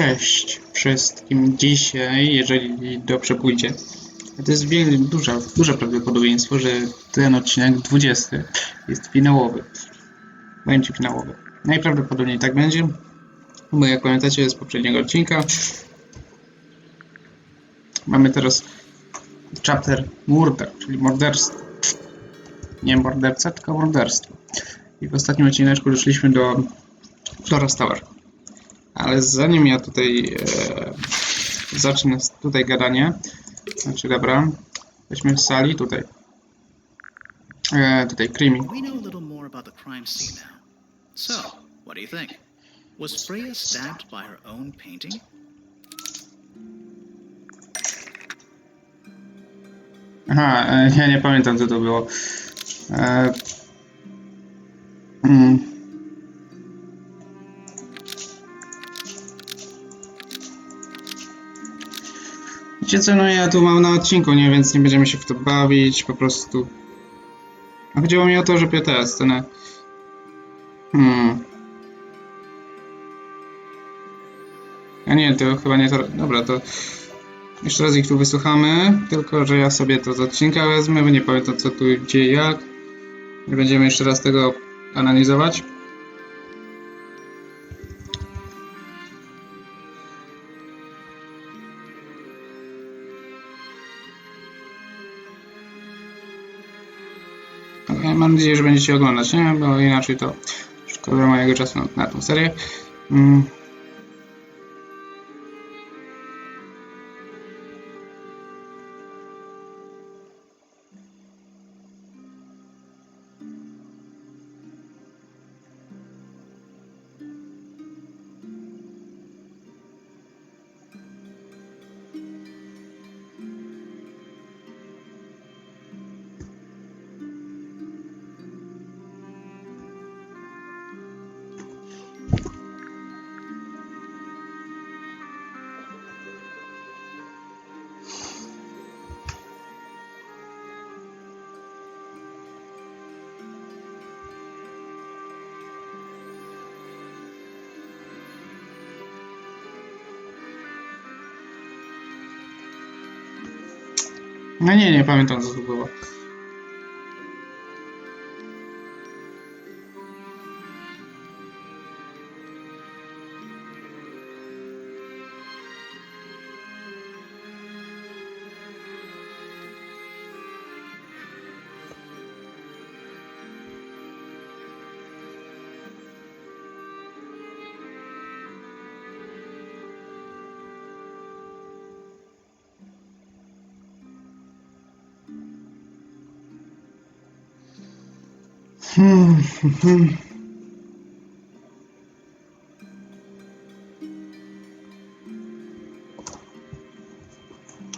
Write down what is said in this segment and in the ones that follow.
Cześć wszystkim. Dzisiaj, jeżeli dobrze pójdzie, to jest duże prawdopodobieństwo, że ten odcinek 20 jest finałowy. Będzie finałowy. Najprawdopodobniej tak będzie, bo jak pamiętacie z poprzedniego odcinka mamy teraz chapter murder, czyli morderstwo. Nie morderca, tylko morderstwo. I w ostatnim odcineczku doszliśmy do Tower. Ale zanim ja tutaj zacznę gadanie, znaczy dobra, weźmy w sali tutaj creamy. We know a little more about the crime scene now. So, what do you think? Was Freya stabbed by her own painting? Aha, ja nie pamiętam co to było. Wiecie co, no ja tu mam na odcinku, nie, więc nie będziemy się w to bawić, po prostu. A chodziło mi o to, że tę scenę. A nie, to chyba nie to. Dobra, to jeszcze raz ich tu wysłuchamy, tylko że ja sobie to z odcinka wezmę, bo nie pamiętam co tu, gdzie, jak. Nie będziemy jeszcze raz tego analizować. Mam nadzieję, że będziecie oglądać, nie? Bo inaczej to szkoda mojego czasu na tą serię. No nie pamiętam co to było.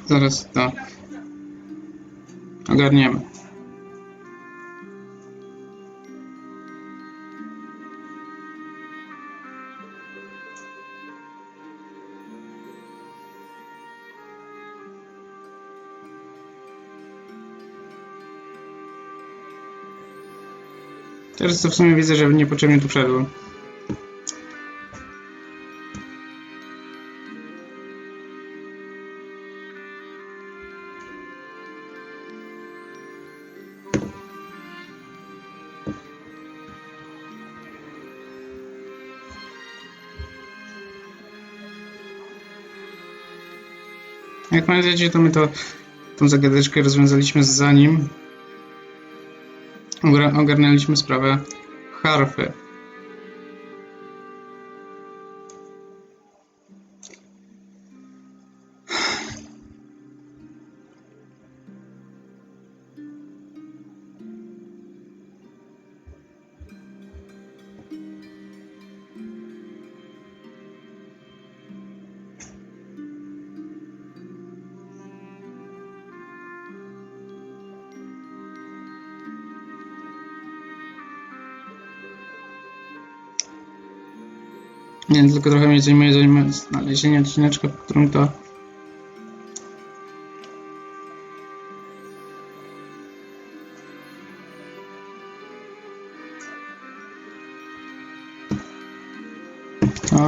Zaraz to ogarniemy. Teraz to w sumie widzę, że niepotrzebnie tu wszedłem. Jak pamiętacie, to my tą zagadeczkę rozwiązaliśmy zanim ogarnęliśmy sprawę harfy. Nie, tylko trochę mnie zajmuje znalezienie odcineczka, w którym to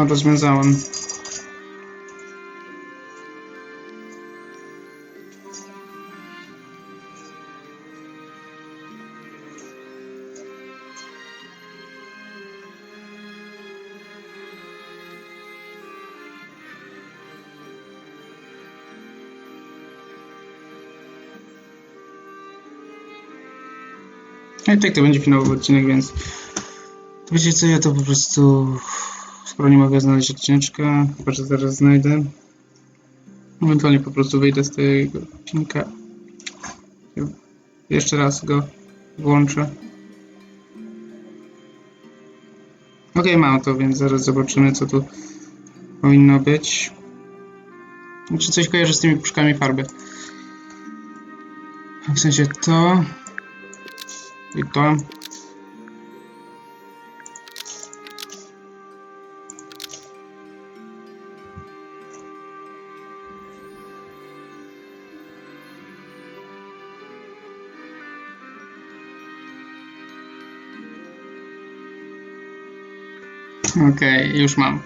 rozwiązałem. No i tak to będzie finałowy odcinek, więc wiecie co, ja to po prostu skoro nie mogę znaleźć odcineczka, chyba że zaraz znajdę, ewentualnie po prostu wyjdę z tego odcinka, jeszcze raz go włączę. Ok, mam to, więc zaraz zobaczymy, co tu powinno być. Czy coś kojarzy z tymi puszkami farby? W sensie to i to. Okej, już mam.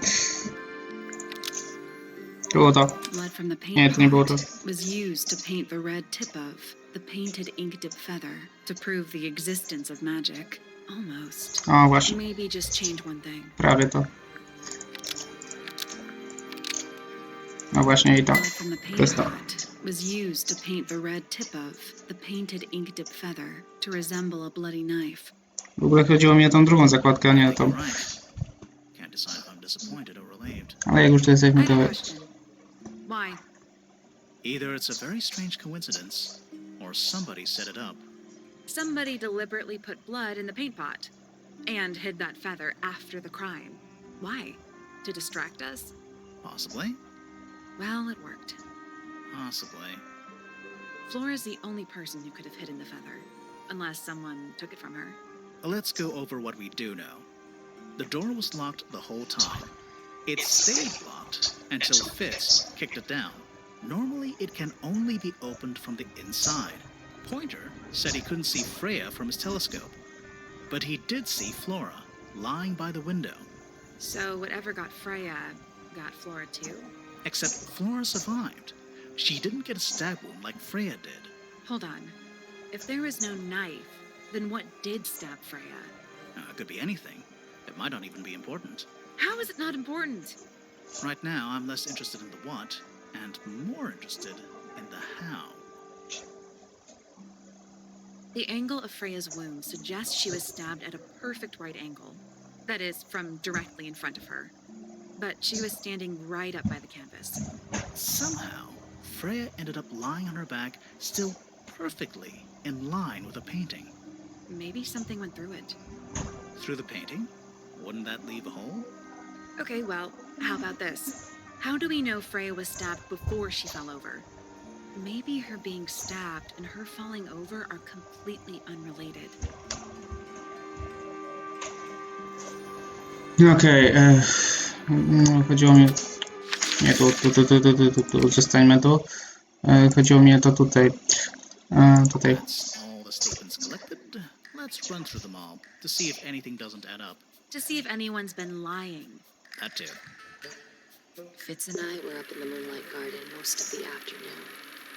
Było to. Blood from the paint Nie, to nie było to. was used to paint the red tip of the painted ink dip feather to prove the existence of magic. Almost. O, właśnie. Maybe just change one thing. Prawie to. No właśnie i to. Blood from the To paint jest to. pot was used to paint the red tip of the painted ink dip feather to resemble a bloody knife. W ogóle chodziło mi o tą drugą zakładkę, a nie o tą. Right. Can't decide if I'm disappointed or relieved. Ale jak już tu jesteśmy, I have a to... question. Why? Either it's a very strange coincidence, or somebody set it up. Somebody deliberately put blood in the paint pot and hid that feather after the crime. Why? To distract us? Possibly. Well, it worked. Possibly. Flora's the only person who could have hidden the feather, unless someone took it from her. Let's go over what we do know. The door was locked the whole time. It stayed locked until Fitz kicked it down. Normally, it can only be opened from the inside. Pointer said he couldn't see Freya from his telescope, but he did see Flora lying by the window. So whatever got Freya got Flora too? Except Flora survived. She didn't get a stab wound like Freya did. Hold on. If there was no knife, then what did stab Freya? It could be anything. It might not even be important. How is it not important? Right now, I'm less interested in the what, and more interested in the how. The angle of Freya's wound suggests she was stabbed at a perfect right angle. That is, from directly in front of her. But she was standing right up by the canvas. Somehow, Freya ended up lying on her back, still perfectly in line with the painting. Maybe something went through it. Through the painting? Wouldn't that leave a hole? Okay, well, how about this? How do we know Freya was stabbed before she fell over? Maybe her being stabbed and her falling over are completely unrelated. Okej, chodziło mi... Nie, tu, zostańmy tu. Chodziło mi o to tutaj. Tutaj. That's all the statements collected. Let's run through them all to see if anything doesn't add up. To see if anyone's been lying. That too. Fitz and I were up in the moonlight garden most of the afternoon.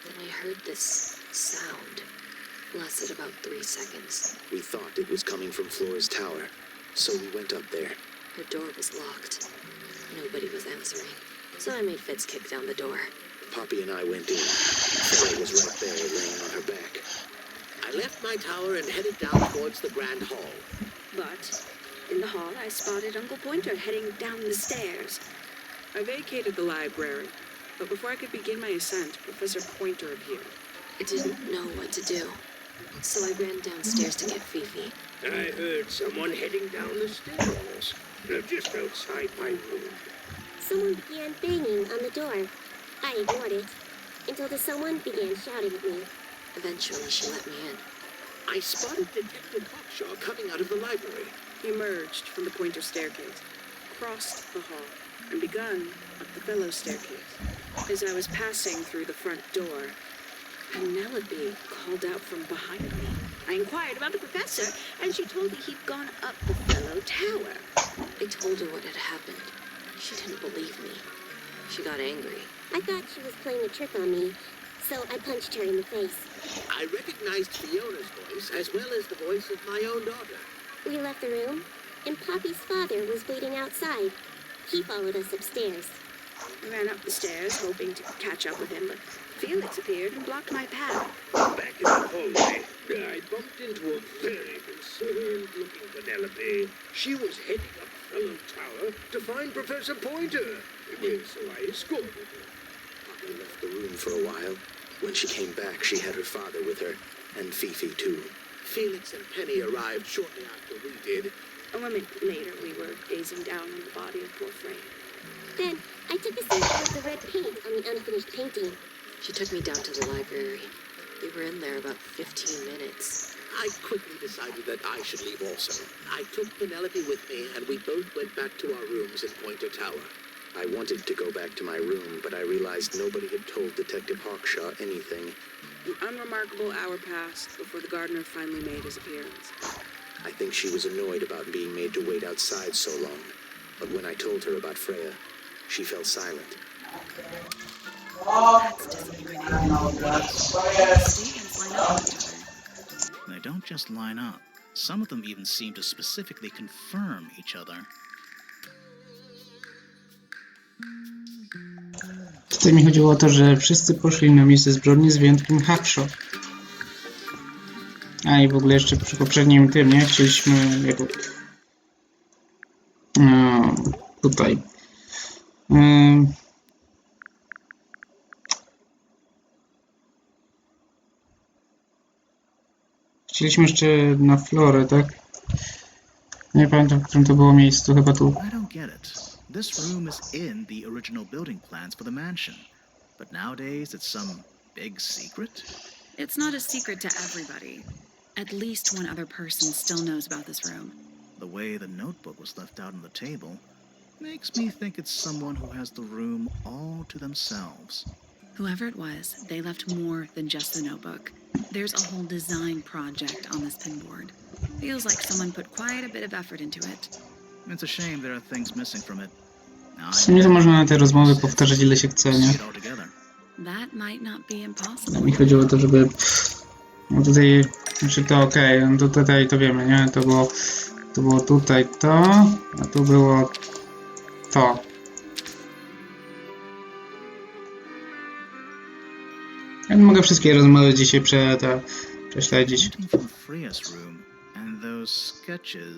Then I heard this sound. Lasted about 3 seconds. We thought it was coming from Flora's tower, so we went up there. Her door was locked. Nobody was answering. So I made Fitz kick down the door. Poppy and I went in. Flora was right there, laying on her back. I left my tower and headed down towards the Grand Hall. But in the hall, I spotted Uncle Pointer heading down the stairs. I vacated the library, but before I could begin my ascent, Professor Pointer appeared. I didn't know what to do. So I ran downstairs to get Fifi. I heard someone heading down the stairs. They're just outside my room. Someone began banging on the door. I ignored it until the someone began shouting at me. Eventually, she let me in. I spotted Detective Hawkshaw coming out of the library. He emerged from the Pointer staircase, crossed the hall, and begun up the fellow staircase. As I was passing through the front door, Penelope called out from behind me. I inquired about the professor, and she told me he'd gone up the fellow tower. I told her what had happened. She didn't believe me. She got angry. I thought she was playing a trick on me, so I punched her in the face. I recognized Fiona's voice as well as the voice of my own daughter. We left the room, and Poppy's father was waiting outside. He followed us upstairs. I ran up the stairs, hoping to catch up with him, but Felix appeared and blocked my path. Back in the hallway, I bumped into a very concerned-looking Penelope. She was heading up Tangle Tower to find Professor Pointer, so I escorted her. Poppy left the room for a while. When she came back, she had her father with her, and Fifi too. Felix and Penny arrived shortly after we did. A moment later, we were gazing down on the body of poor Freya. Then I took a sample of the red paint on the unfinished painting. She took me down to the library. We were in there about 15 minutes. I quickly decided that I should leave also. I took Penelope with me, and we both went back to our rooms in Pointer Tower. I wanted to go back to my room, but I realized nobody had told Detective Hawkshaw anything. An unremarkable hour passed before the gardener finally made his appearance. I think she was annoyed about being made to wait outside so long. But when I told her about Freya, she fell silent. That's disappointing. Statements line up with each other. They don't just line up. Some of them even seem to specifically confirm each other. Tutaj mi chodziło o to, że wszyscy poszli na miejsce zbrodni z wyjątkiem Hawkshaw. A i w ogóle jeszcze przy poprzednim tym, nie? Chcieliśmy jako... tutaj. Chcieliśmy jeszcze na Florę, tak? Nie pamiętam, w którym to było miejscu, chyba tu. I don't get it. This room is in the original building plans for the mansion, but nowadays it's some big secret? It's not a secret to everybody. At least one other person still knows about this room. The way the notebook was left out on the table makes me think it's someone who has the room all to themselves. Whoever it was, they left more than just the notebook. There's a whole design project on this pinboard. Feels like someone put quite a bit of effort into it. It's a shame there are things missing from it. W sumie to można na te rozmowy powtarzać ile się chce, nie? That might not be impossible. Mi chodziło o to, żeby... No tutaj... Znaczy to okej, no to tutaj to wiemy, nie? To było tutaj to, a tu było to. Ja nie mogę wszystkie rozmowy dzisiaj prześledzić.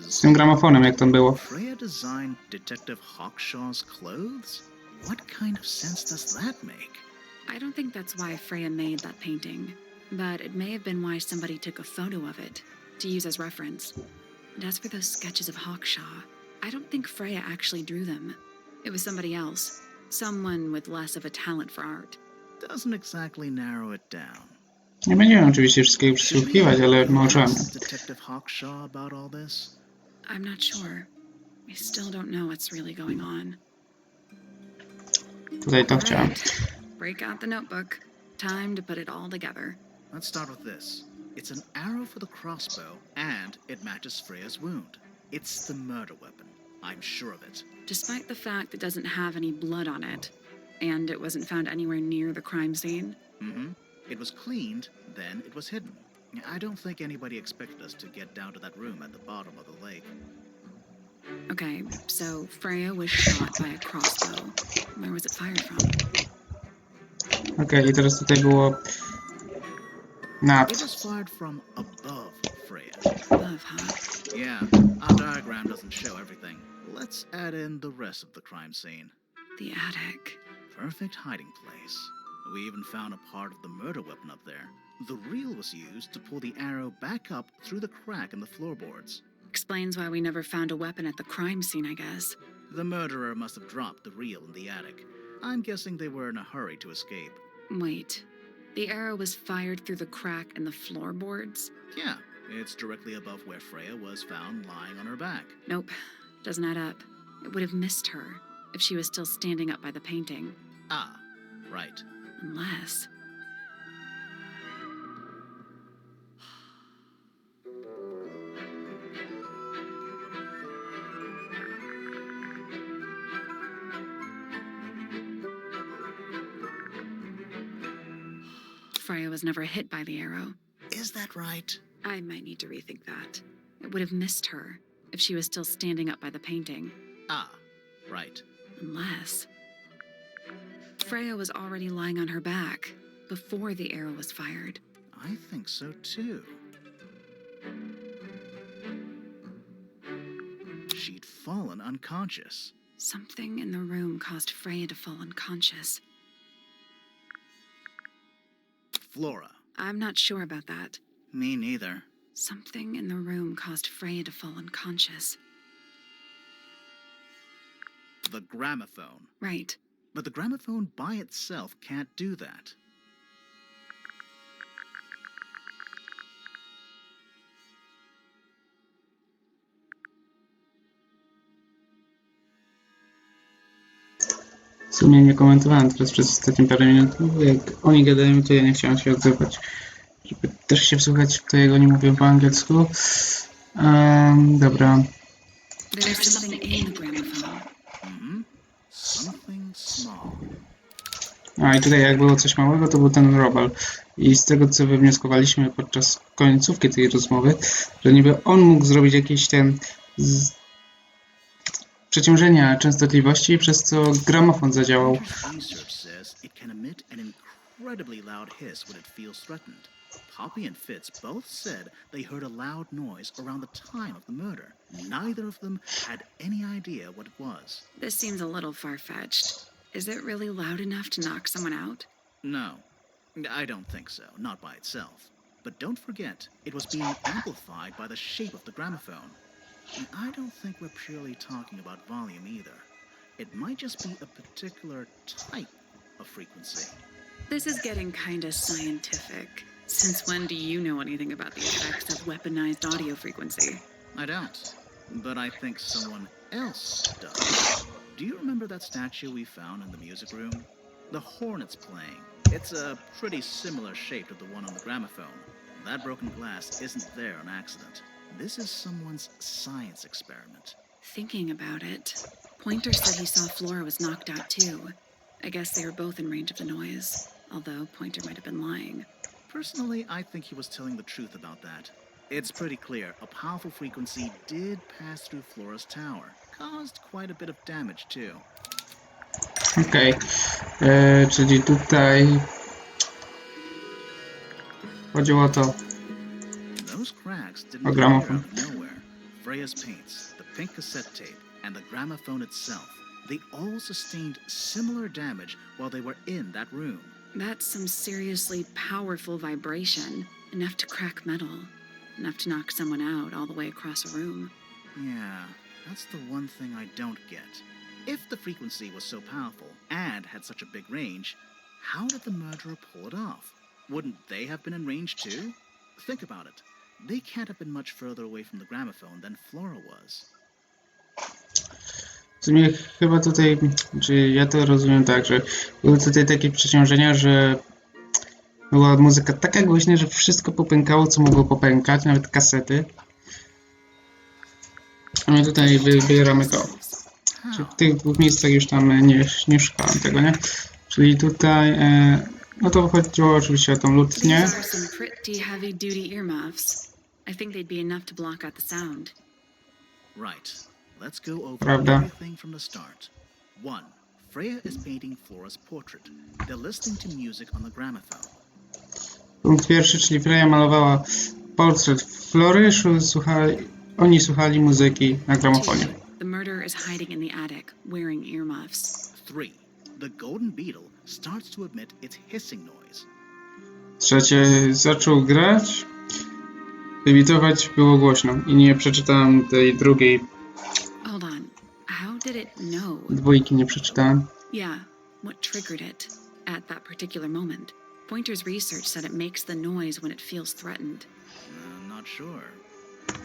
Z tym gramofonem, jak tam było. Freya designed Detective Hawkshaw's clothes? What kind of sense does that make? I don't think that's why Freya made that painting, but it may have been why somebody took a photo of it to use as reference. And as for those sketches of Hawkshaw, I don't think Freya actually drew them. It was somebody else, someone with less of a talent for art. Doesn't exactly narrow it down. Nie będziemy oczywiście wszystkiego przesłuchiwać, ale możemy. Detective Hawkshaw about all this? I'm not sure. I still don't know what's really going on. Tutaj to chciałem. Break out the notebook. Time to put it all together. Let's start with this. It's an arrow for the crossbow, and it matches Freya's wound. It's the murder weapon. I'm sure of it. Despite the fact it doesn't have any blood on it, and it wasn't found anywhere near the crime scene. It was cleaned, then it was hidden. I don't think anybody expected us to get down to that room at the bottom of the lake. Okay, so Freya was shot by a crossbow. Where was it fired from? Okej, i teraz tutaj było... nad. It was fired from above Freya. Above, huh? Yeah, our diagram doesn't show everything. Let's add in the rest of the crime scene. The attic. Perfect hiding place. We even found a part of the murder weapon up there. The reel was used to pull the arrow back up through the crack in the floorboards. Explains why we never found a weapon at the crime scene, I guess. The murderer must have dropped the reel in the attic. I'm guessing they were in a hurry to escape. Wait. The arrow was fired through the crack in the floorboards? Yeah, it's directly above where Freya was found lying on her back. Nope. Doesn't add up. It would have missed her if she was still standing up by the painting. Ah, right. Unless... Freya was never hit by the arrow. Is that right? I might need to rethink that. It would have missed her if she was still standing up by the painting. Ah, right. Unless... Freya was already lying on her back. before the arrow was fired. I think so too. She'd fallen unconscious. Something in the room caused Freya to fall unconscious. Flora. I'm not sure about that. Me neither. Something in the room caused Freya to fall unconscious. The gramophone. Right. But the gramophone by itself can't do that. W sumie nie komentowałem teraz przez ostatnie parę minut, bo jak oni gadają, to ja nie chciałem się odzywać. Żeby też się wsłuchać w to, jak oni mówią po angielsku. Dobra. There's something in the gramophone. Something small. A i tutaj jak było coś małego, to był ten robal. I z tego, co wywnioskowaliśmy podczas końcówki tej rozmowy, że niby on mógł zrobić jakieś przeciążenia częstotliwości, przez co gramofon zadziałał. Poppy and Fitz both said they heard a loud noise around the time of the murder. Neither of them had any idea what it was. This seems a little far-fetched. Is it really loud enough to knock someone out? No, I don't think so, not by itself. But don't forget, it was being amplified by the shape of the gramophone. And I don't think we're purely talking about volume either. It might just be a particular type of frequency. This is getting kinda scientific. Since when do you know anything about the effects of weaponized audio frequency? I don't, but I think someone else does. Do you remember that statue we found in the music room? The hornet's playing. It's a pretty similar shape to the one on the gramophone. That broken glass isn't there on accident. This is someone's science experiment. Thinking about it, Pointer said he saw Flora was knocked out too. I guess they were both in range of the noise, although Pointer might have been lying. Personally, I think he was telling the truth about that. It's pretty clear a powerful frequency did pass through Flora's tower. Caused quite a bit of damage too. Okej. Czyli tutaj chodziło o to. Those cracks didn't A appear gramophone. out of nowhere. Freya's paints, the pink cassette tape, and the gramophone itself. They all sustained similar damage while they were in that room. That's some seriously powerful vibration. Enough to crack metal. Enough to knock someone out all the way across a room. Yeah, that's the one thing I don't get. If the frequency was so powerful and had such a big range, how did the murderer pull it off? Wouldn't they have been in range too? Think about it. They can't have been much further away from the gramophone than Flora was. W sumie chyba tutaj, czy ja to rozumiem tak, że były tutaj takie przeciążenia, że była muzyka taka głośna, że wszystko popękało, co mogło popękać, nawet kasety. A my tutaj wybieramy to. Czyli w tych dwóch miejscach już tam nie szukałem tego, nie? Czyli tutaj, no to chodziło oczywiście o tą lutnię. These are some pretty heavy-duty earmuffs. I think they'd be enough to block out the sound. Right. Let's go over Prawda. everything from the start. 1. Freya is painting Flora's portrait. They're listening to music on the gramophone. Punkt pierwszy, czyli Freya malowała portret Flory, oni słuchali muzyki na gramofonie. 2. The murderer is hiding in the attic, wearing earmuffs. 3. The golden beetle starts to emit its hissing noise. 3. Zaczął grać, emitować było głośno i nie przeczytałem tej drugiej. Hold on. How did it know? Dwójki nie przeczytałem. Yeah, what triggered it at that particular moment? Pointer's research said it makes the noise when it feels threatened. Not sure.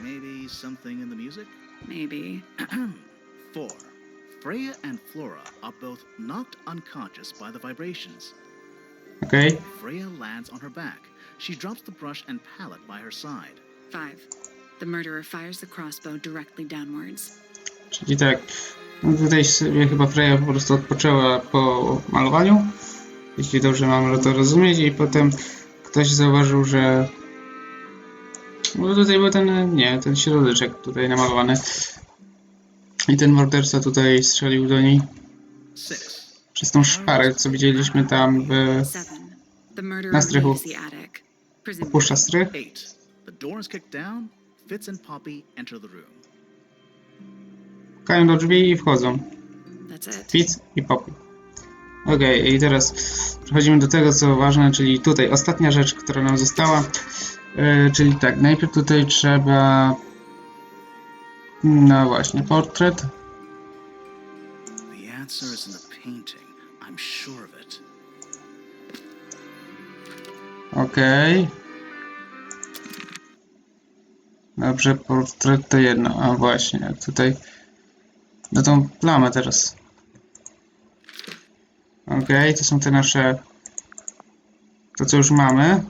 Maybe something in the music? Maybe. 4. Freya and Flora are both knocked unconscious by the vibrations. Okej. Freya lands on her back. She drops the brush and palette by her side. 5. The murderer fires the crossbow directly downwards. Czyli tak, no tutaj sobie chyba Freya po prostu odpoczęła po malowaniu, jeśli dobrze mam to rozumieć, i potem ktoś zauważył, że no tutaj był ten środeczek tutaj namalowany i ten morderca tutaj strzelił do niej 6. przez tą szparę, co widzieliśmy tam w 7. The murderer Na strychu. leaves the attic. Presumably. Opuszcza strych. 8. The door is kicked down. Fitz and Poppy enter the room. Pukają do drzwi i wchodzą. That's it. Fitz i Poppy. Okej, i teraz przechodzimy do tego, co ważne, czyli tutaj ostatnia rzecz, która nam została. Czyli tak, najpierw tutaj trzeba... No właśnie, portret. The answer is in the painting. I'm sure of it. Okej. Dobrze, portret to jedno. A właśnie, jak tutaj... No tą plamę teraz. Okej, to są te nasze... To, co już mamy.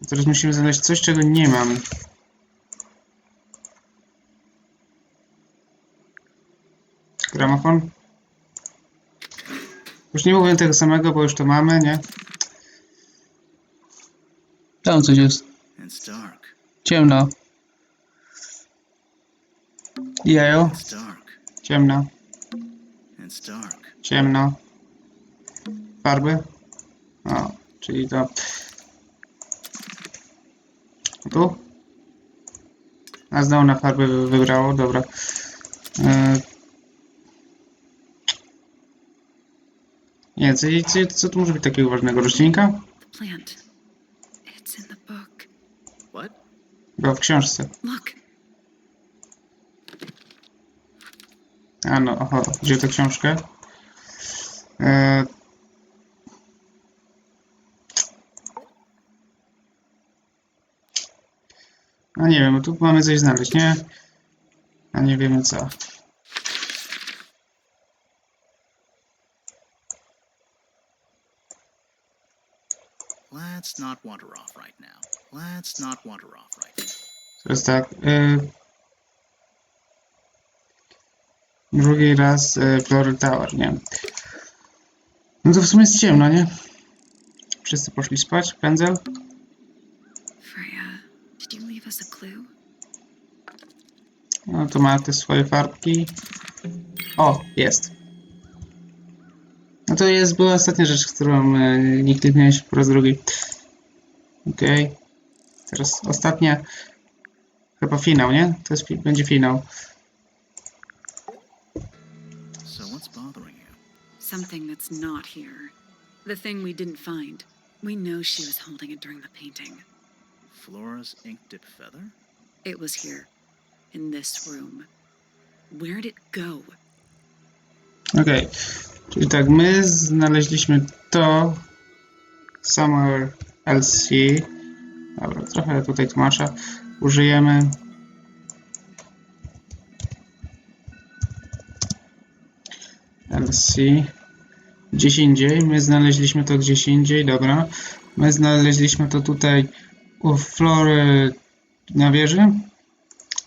Teraz musimy znaleźć coś, czego nie mamy. Gramofon. Już nie mówię tego samego, bo już to mamy, nie? Tam coś jest. It's dark. Ciemno. Jajo. It's dark. Ciemno. It's dark. Ciemno. Farby. O, czyli to... Tu? A znowu na farby wybrało, dobra. Nie, co tu może być takiego ważnego? Roślinka? The plant. It's in the book. What? Była w książce. Look. A no, oho, gdzie tę książkę? No nie wiem, tu mamy coś znaleźć, nie? A nie wiemy co. Let's not wander off right now. Let's not wander off right now. To jest tak. Drugi raz Flory Tower, nie? No to w sumie jest ciemno, nie? Wszyscy poszli spać. Pędzel? Freya, did you leave us a clue? No to ma te swoje farbki. O, jest. No to była ostatnia rzecz, którą nie kliknęliśmy po raz drugi. Okej. Teraz ostatnia. Chyba finał, nie? To jest, będzie finał. So what's bothering you? Something that's not here. The thing we didn't find. We know she was holding it during the painting. Flora's ink dip feather? It was here. In this room. Where'd it go? Okej. Czyli tak, my znaleźliśmy to somewhere else. Dobra, trochę tutaj tłumacza. Użyjemy LC gdzieś indziej. My znaleźliśmy to gdzieś indziej, dobra. My znaleźliśmy to tutaj u Flory na wieży.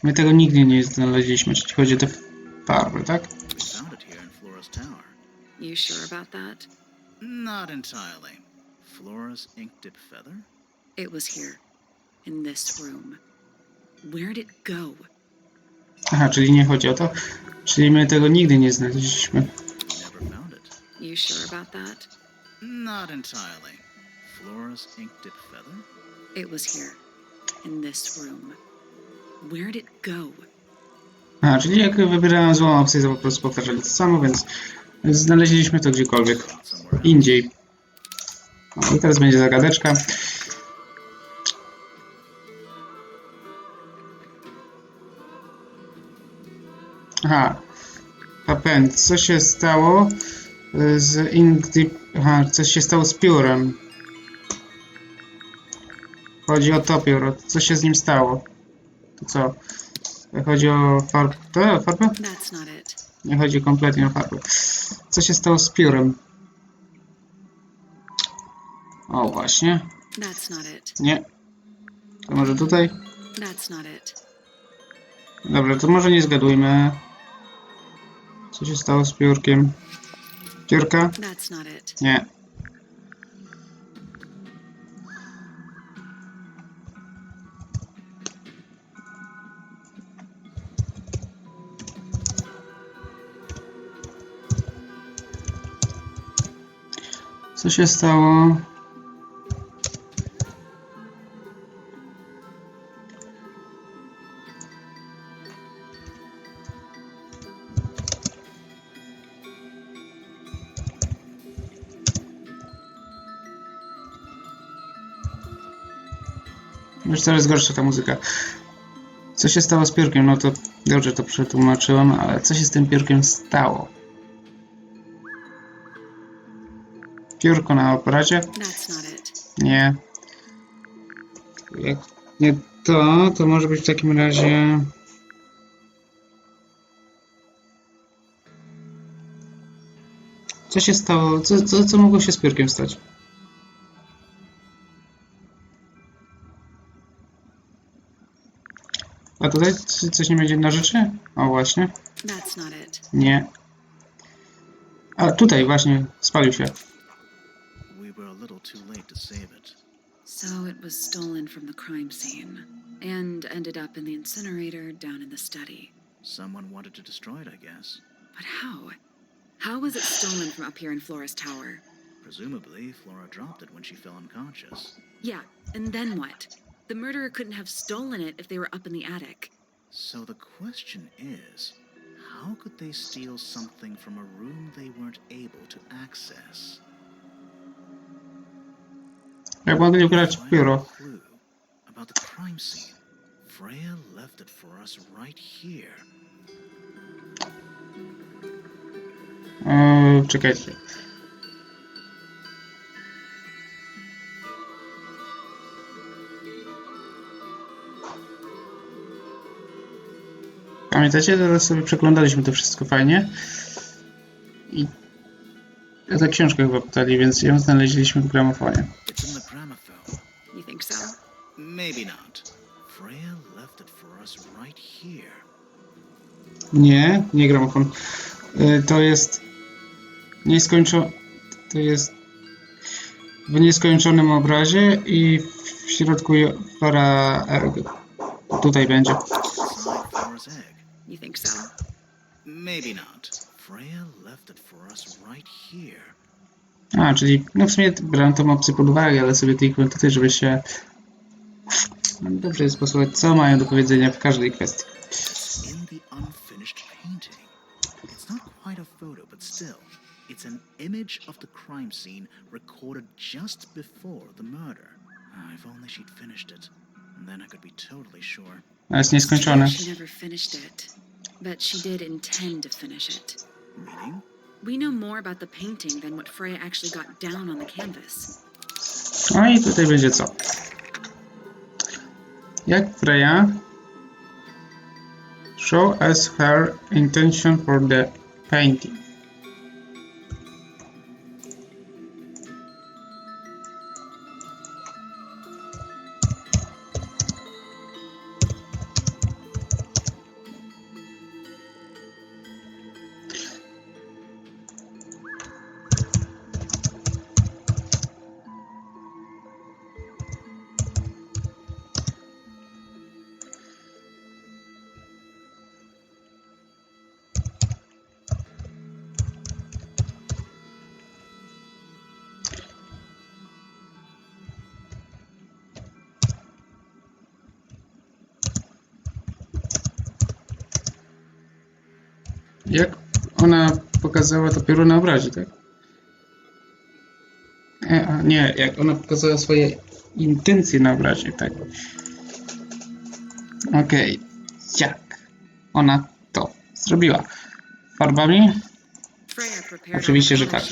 My tego nigdy nie znaleźliśmy, jeśli chodzi o te farby, tak? Found it here in Flora's tower. You sure about that? Not entirely. Flora's ink dip feather? It was here. In this room. Where'd it go? Aha, czyli nie chodzi o to. Czyli my tego nigdy nie znaleźliśmy. Never found it. You sure about that? Not entirely. Flora's ink dip feather? It was here. In this room. Where'd it go? Aha, czyli jak wybierałem złą opcję, to po prostu powtarzali to samo, więc znaleźliśmy to gdziekolwiek indziej. No i teraz będzie zagadeczka. Aha, Papent, co się stało z ink dip... Aha, coś się stało z piórem. Chodzi o to pióro, co się z nim stało? To co? Chodzi o farbę? That's not it. Nie chodzi kompletnie o farbę. Co się stało z piórem? O, właśnie. That's not it. Nie. To może tutaj? That's not it. Dobra, to może nie zgadujmy. Co się stało z piórkiem? Piórka? That's not it. Nie. Co się stało? Już coraz gorsza ta muzyka. Co się stało z piórkiem? No to dobrze to przetłumaczyłem, ale co się z tym piórkiem stało? Piórko na aparacie? Nie. Jak nie to, to może być w takim razie... Co się stało? Co mogło się z piórkiem stać? A tutaj coś nie będzie na rzeczy? O właśnie. Nie. A tutaj właśnie spalił się. So it was stolen from the crime scene and ended up in the incinerator down in the study. Someone wanted to destroy it, I guess. But how? How was it stolen from up here in Flora's tower? Presumably, Flora dropped it when she fell unconscious. Yeah, and then what? The murderer couldn't have stolen it if they were up in the attic. So the question is, how could they steal something from a room they weren't able to access? Jak mogli ukraść pióro? Clue about the crime scene. Freya left it for us right here. Czekajcie. Pamiętacie? Teraz sobie przeglądaliśmy to wszystko fajnie. I za książkę chyba pytali, więc ją znaleźliśmy w gramofonie. It's in the gramophone. You think so? Maybe not. Freya left it for us right here. Nie gramofon. To jest nieskończone. To jest w nieskończonym obrazie i w środku para tutaj będzie. Flora's egg. You think so? Maybe not. Freya left it for us right here. A, czyli no w sumie brałem tą opcję pod uwagę, ale sobie klikłem tutaj, żeby się dobrze jest posłuchać, co mają do powiedzenia w każdej kwestii. In the unfinished painting. It's not quite a photo, but still, it's an image of the crime scene recorded just before the murder. If only she'd finished it, and then I could be totally sure. Ale jest nieskończone. She never finished it, but she did intend to finish it. Meaning? We know more about the painting than what Freya actually got down on the canvas. No i tutaj będzie co? Jak Freya show us her intention for the painting. Jak ona pokazała to pióro na obrazie, tak? Nie, jak ona pokazała swoje intencje na obrazie, tak? Okej. Jak ona to zrobiła? Farbami? Oczywiście, że tak.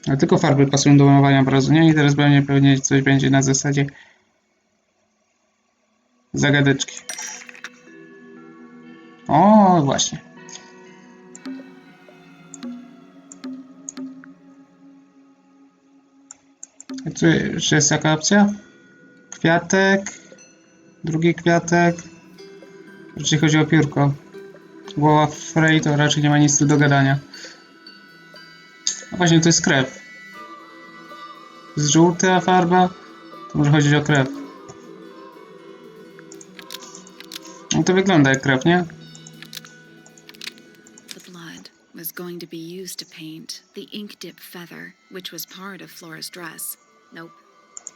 Ale tylko farby pasują do malowania obrazu, nie? I teraz pewnie coś będzie na zasadzie zagadeczki. O, właśnie. Tu jeszcze jest jaka opcja? Kwiatek. Drugi kwiatek. Jeśli chodzi o piórko. Głowa Frey to raczej nie ma nic tu do gadania. No właśnie, to jest krew. Jest żółta farba. To może chodzić o krew. No to wygląda jak krew, nie? The blood was going to be used to paint the ink dip feather, which was part of Flora's dress. Nope.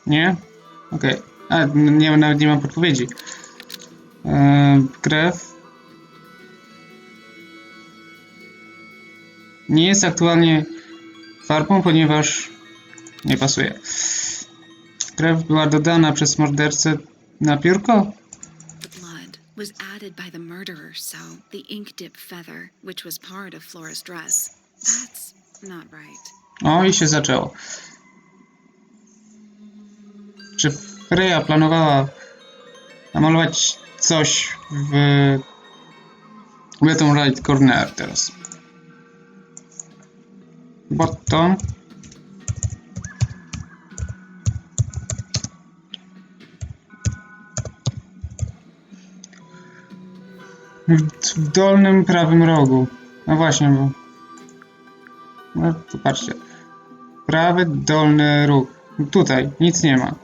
Nie? Okej. A, nawet nie mam podpowiedzi. Krew. Nie jest aktualnie farbą, ponieważ nie pasuje. Krew była dodana przez mordercę na piórko? The blood was added by the murderer, so the ink dip feather, which was part of Flora's dress. That's not right. O, i się zaczęło. Czy Freya planowała namalować coś w Bottom Right Corner teraz? Bottom. W dolnym prawym rogu. No właśnie, bo... No, popatrzcie. Prawy dolny róg. Tutaj nic nie ma.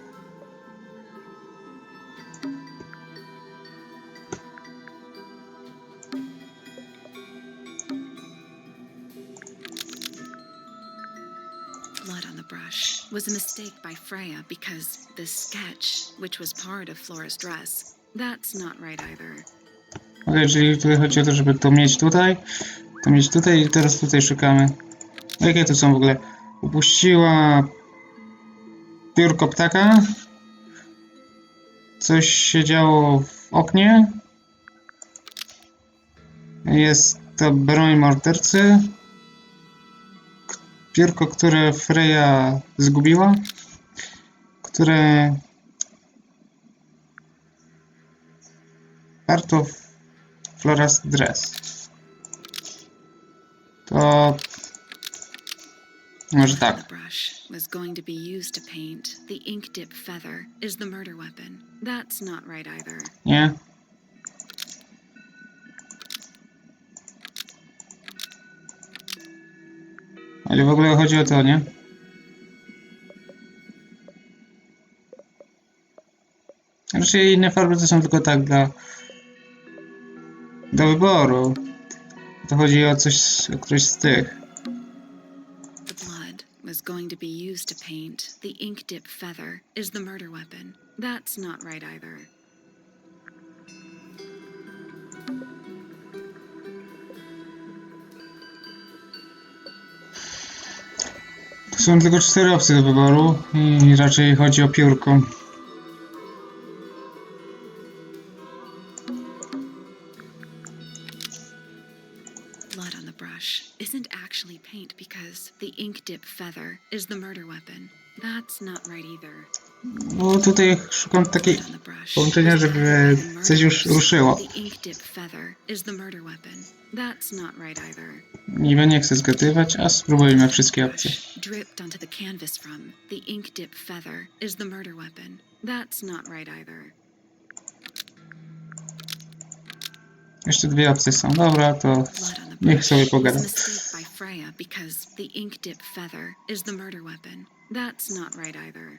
Blood on the brush was a mistake by Freya because the sketch, which was part of Flora's dress, that's not right either. Okej, czyli tutaj chodzi o to, żeby to mieć tutaj i teraz tutaj szukamy. Jakie tu są w ogóle? Upuściła piórko ptaka. Coś się działo w oknie. Jest to broń mordercy. Piórko, które Freya zgubiła. Które... part of Flora's dress. To... może tak. The brush was going to be used to paint the ink dip feather is the murder weapon. That's not right either. Nie. Ale w ogóle chodzi o to, nie? Raczej inne farby to są tylko tak do wyboru. To chodzi o coś, o któryś z tych. The blood was going to be used to paint the ink dip feather is the murder weapon. That's not right either. Tu są tylko 4 opcje do wyboru i raczej chodzi o piórko. Blood on the brush isn't actually paint because the ink dip feather is the murder weapon. That's not right either. Bo tutaj szukam takiej połączenia, żeby coś już ruszyło. The ink dip feather is the murder weapon. That's not right either. Niby nie chcę zgadywać, a spróbujmy wszystkie opcje. Dripped onto the canvas from the ink dip feather is the murder weapon. That's not right either. Jeszcze 2 opcje są. Dobra, to niech sobie pogada. Mistake by Freya because the ink dip feather is the murder weapon. That's not right either.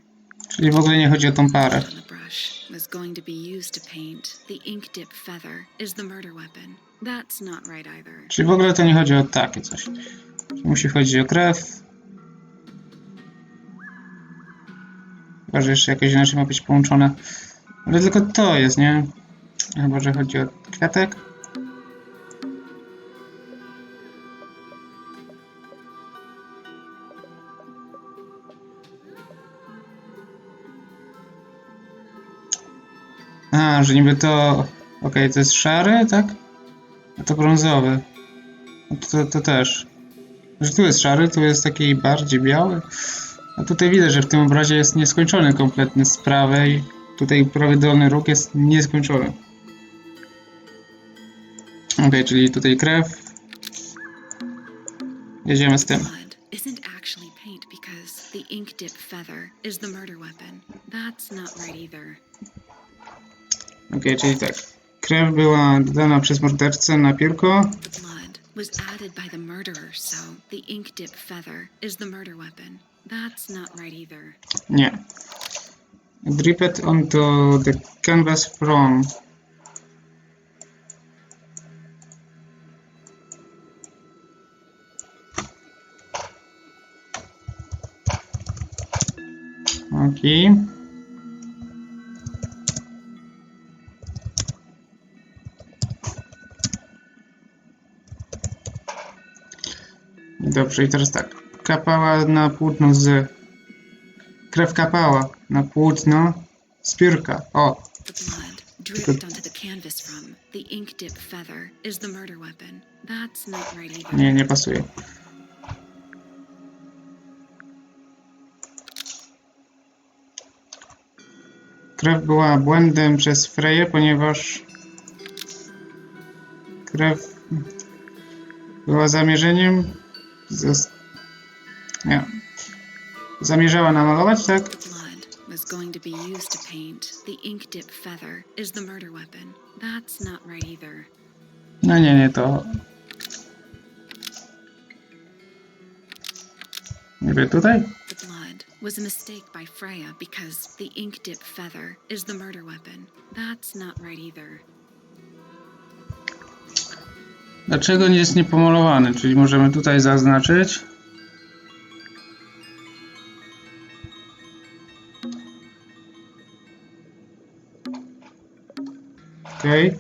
Czyli w ogóle nie chodzi o tą parę. The brush was going to be used to paint the ink dip feather is the murder weapon. That's not right either. Czyli w ogóle to nie chodzi o takie coś. Musi chodzić o krew. Chyba, że jeszcze jakoś inaczej ma być połączone. Ale tylko to jest, nie? Chyba, że chodzi o kwiatek. A, że niby to... Okej, to jest szary, tak? A to brązowy. To też. Że tu jest szary, tu jest taki bardziej biały. A tutaj widać, że w tym obrazie jest nieskończony kompletny z prawej. Tutaj prawy dolny róg jest nieskończony. Okej, czyli tutaj krew. Jedziemy z tym. Isn't actually paint because the ink dip feather is the murder weapon. That's not right either. Okej, czyli tak. Krew była dodana przez mordercę na piórko. The blood was added by the murderer, so the ink dip feather is the murder weapon. That's not right either. Nie. Dripped onto the canvas from. zamki. Dobrze, i teraz tak. Kapała na płótno z... Krew kapała na płótno z piórka. O! The blood dripped onto the canvas from the ink dip feather is the murder weapon. That's not right either. Nie, nie pasuje. Krew była błędem przez Freję, ponieważ krew była zamierzeniem. Nie. Zamierzała namalować, tak? The blood was going to be used to paint the ink dip feather is the murder weapon. That's not right either. No nie, to. Nie wiem, tutaj? The blood was a mistake by Freya because the ink dip feather is the murder weapon. That's not right either. Dlaczego nie jest niepomalowany? Czyli możemy tutaj zaznaczyć. Okej.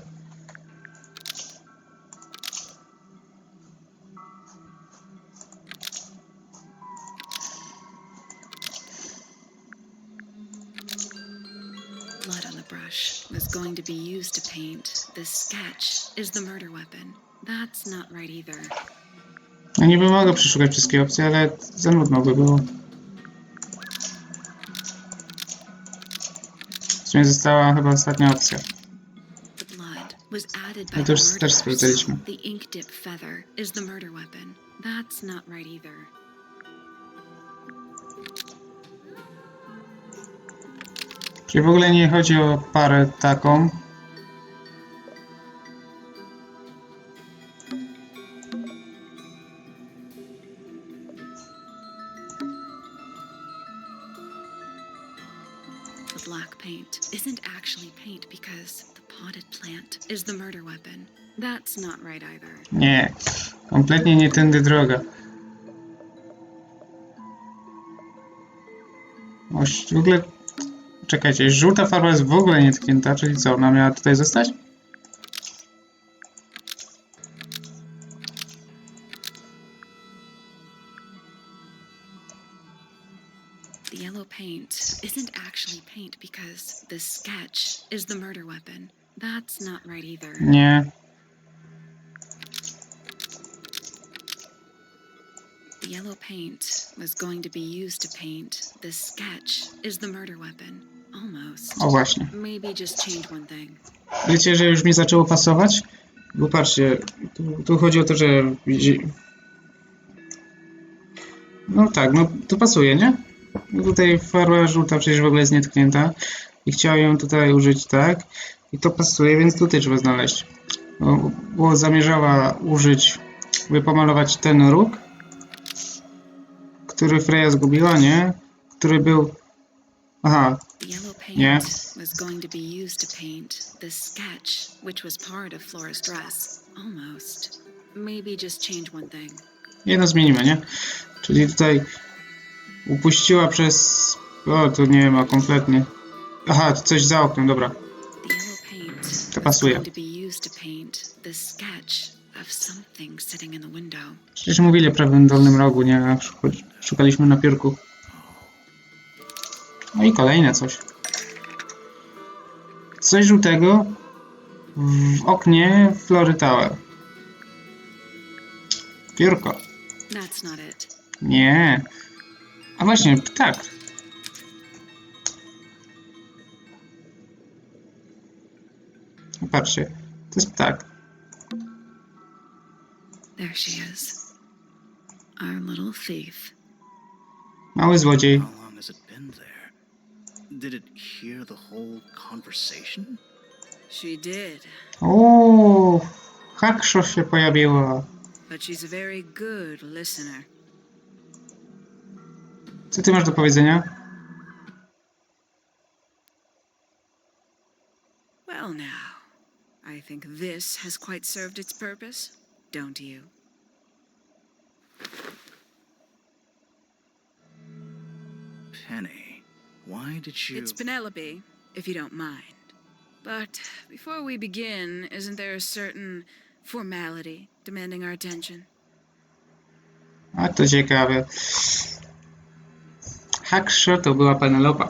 Blood on the brush was going to be used to paint the sketch is the murder weapon. That's not right either. Ja niby mogę przeszukać wszystkie opcje, ale za nudno by było. W sumie została chyba ostatnia opcja. The blood was added by No to the już też murderers. sprawdzaliśmy. The ink dip feather is the murder weapon. That's not right either. Czyli w ogóle nie chodzi o parę taką. The black paint isn't actually paint because the potted plant is the murder weapon. That's not right either. Nie, kompletnie nie tędy droga. W ogóle... Czekajcie, żółta farba jest w ogóle nietknięta, czyli co, ona miała tutaj zostać? The yellow paint isn't actually paint because the sketch is the murder weapon. That's not right either. Nie. The yellow paint was going to be used to paint the sketch is the murder weapon. Almost. O właśnie. Maybe just change one thing. Wiecie, że już mi zaczęło pasować? Bo patrzcie, tu chodzi o to, że... No tak, no to pasuje, nie? No tutaj farba żółta przecież w ogóle jest nietknięta. I chciałem ją tutaj użyć tak. I to pasuje, więc tutaj trzeba znaleźć. Bo zamierzała użyć, by pomalować ten róg, który Freya zgubiła, nie? Który był... Aha. The yellow paint Nie. was going to be used to paint the sketch, which was part of Flora's dress. Almost. Maybe just change one thing. Jedno zmienimy, nie? Czyli tutaj upuściła przez... O, tu nie ma kompletnie. Aha, to coś za oknem, dobra. The yellow paint To was pasuje. going to be used to paint the sketch of something sitting in the window. Przecież mówili o prawym dolnym rogu, nie? A szukaliśmy na piórku. No i kolejne coś. Coś żółtego w oknie Flory Tower. Piórko. That's not it. Nie. A właśnie, ptak. Patrzcie, to jest ptak. There she is. Our little thief. Mały złodziej. How long has it been there? Did it hear the whole conversation? She did, O, hakszo się pojawiło. but she's a very good listener. Co ty masz do powiedzenia? Well, now, I think this has quite served its purpose, don't you? Penny, Why did you... It's Penelope, if you don't mind. But before we begin, isn't there a certain formality demanding our attention? A to ciekawe. Haksza to była Penelopa.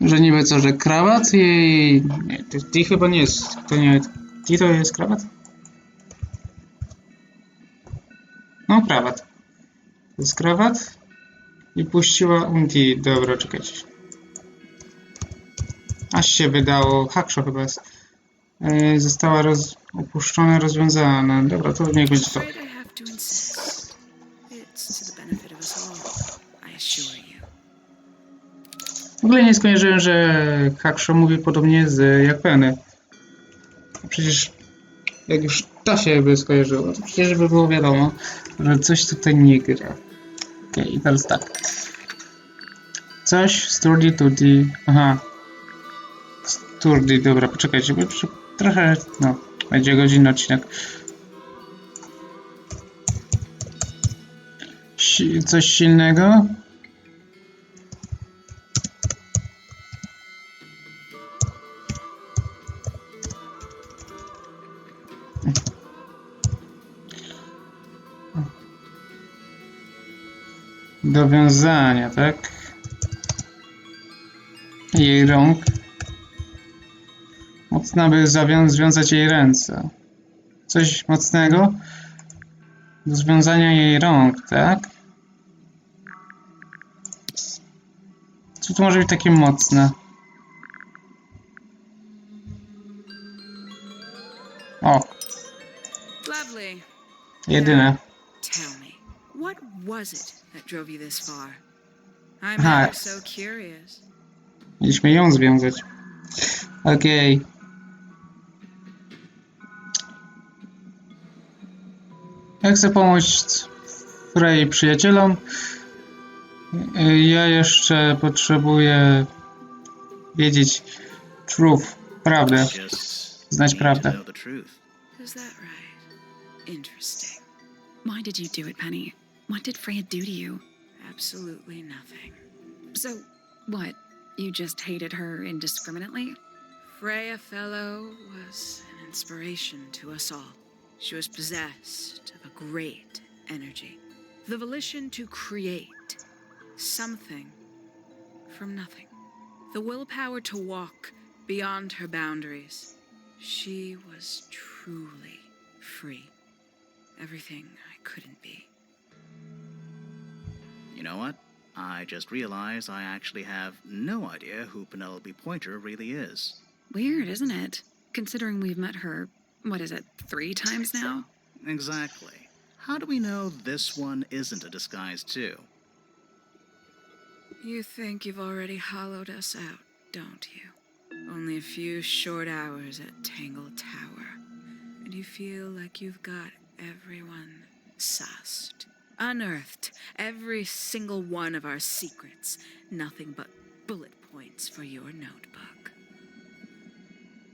Że niby co, że krawat jej... Nie, T chyba nie jest. To nie... T to jest krawat? No, krawat. To jest krawat. I puściła Unti. Dobra, czekajcie. Aż się wydało. Haksza chyba jest. Została opuszczona, rozwiązana. Dobra, to niech będzie to. W ogóle nie skojarzyłem, że Haksza mówi podobnie jak Penny. Przecież jak już ta się by skojarzyła, to przecież by było wiadomo, że coś tutaj nie gra. Okej, i teraz tak. Coś, sturdy, tutti. Aha. Sturdy, dobra, poczekajcie, bo trochę, no, będzie godzinny odcinek. Coś silnego. Do wiązania, tak? Jej rąk. Mocno by związać jej ręce. Coś mocnego do związania jej rąk, tak? Co tu może być takie mocne? O! Jedyne. Tell me, what was it that drove you this far? I'm ever so curious. Mieliśmy ją związać. Okej. Ja chcę pomóc Frey przyjacielom. Ja jeszcze potrzebuję wiedzieć truth, prawdę. Znać prawdę. Is that right? Interesting. Why did you do it, Penny? What did Freya do to you? Absolutely nothing. So, what? You just hated her indiscriminately? Freya Fellow was an inspiration to us all. She was possessed of a great energy. The volition to create something from nothing. The willpower to walk beyond her boundaries. She was truly free. Everything I couldn't be. You know what? I just realized I actually have no idea who Penelope Pointer really is. Weird, isn't it? Considering we've met her, what is it, 3 times now? Exactly. How do we know this one isn't a disguise too? You think you've already hollowed us out, don't you? Only a few short hours at Tangle Tower, and you feel like you've got everyone sussed. Unearthed every single one of our secrets. Nothing but bullet points for your notebook.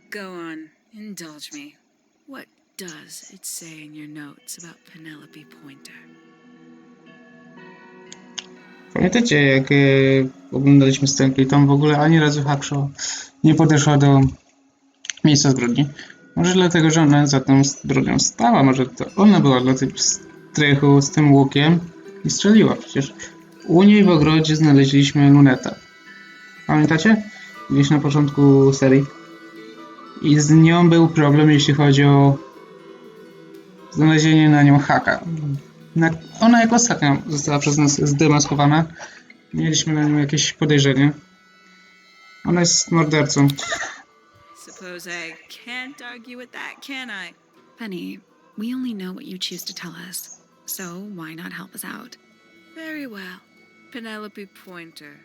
Go on, indulge me. What does it say in your notes about Penelope Pointer? Pamiętacie, jak oglądaliśmy scenkę i tam w ogóle ani razu Haksza nie podeszła do miejsca zbrodni? Może dlatego, że ona za tą zbrodnią stała, może to ona była dla tym strychu z tym łukiem i strzeliła. Przecież u niej w ogrodzie znaleźliśmy lunetę. Pamiętacie? Gdzieś na początku serii. I z nią był problem, jeśli chodzi o znalezienie na nią haka. Ona jako ostatnia została przez nas zdemaskowana. Mieliśmy na nią jakieś podejrzenie. Ona jest mordercą. Suppose I can't argue with that, can I? Penny, we only know what you choose to tell us, so why not help us out? Very well. Penelope Pointer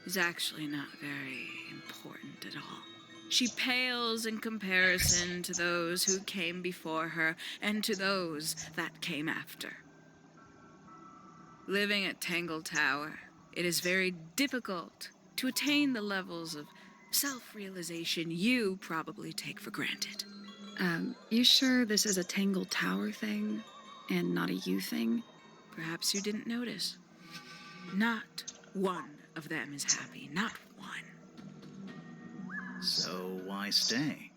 is actually not very important at all. She pales in comparison to those who came before her and to those that came after. Living at Tangle Tower, it is very difficult to attain the levels of self-realization you probably take for granted. You sure this is a Tangle Tower thing and not a you thing? Perhaps you didn't notice. Not one of them is happy. Not one. So why stay?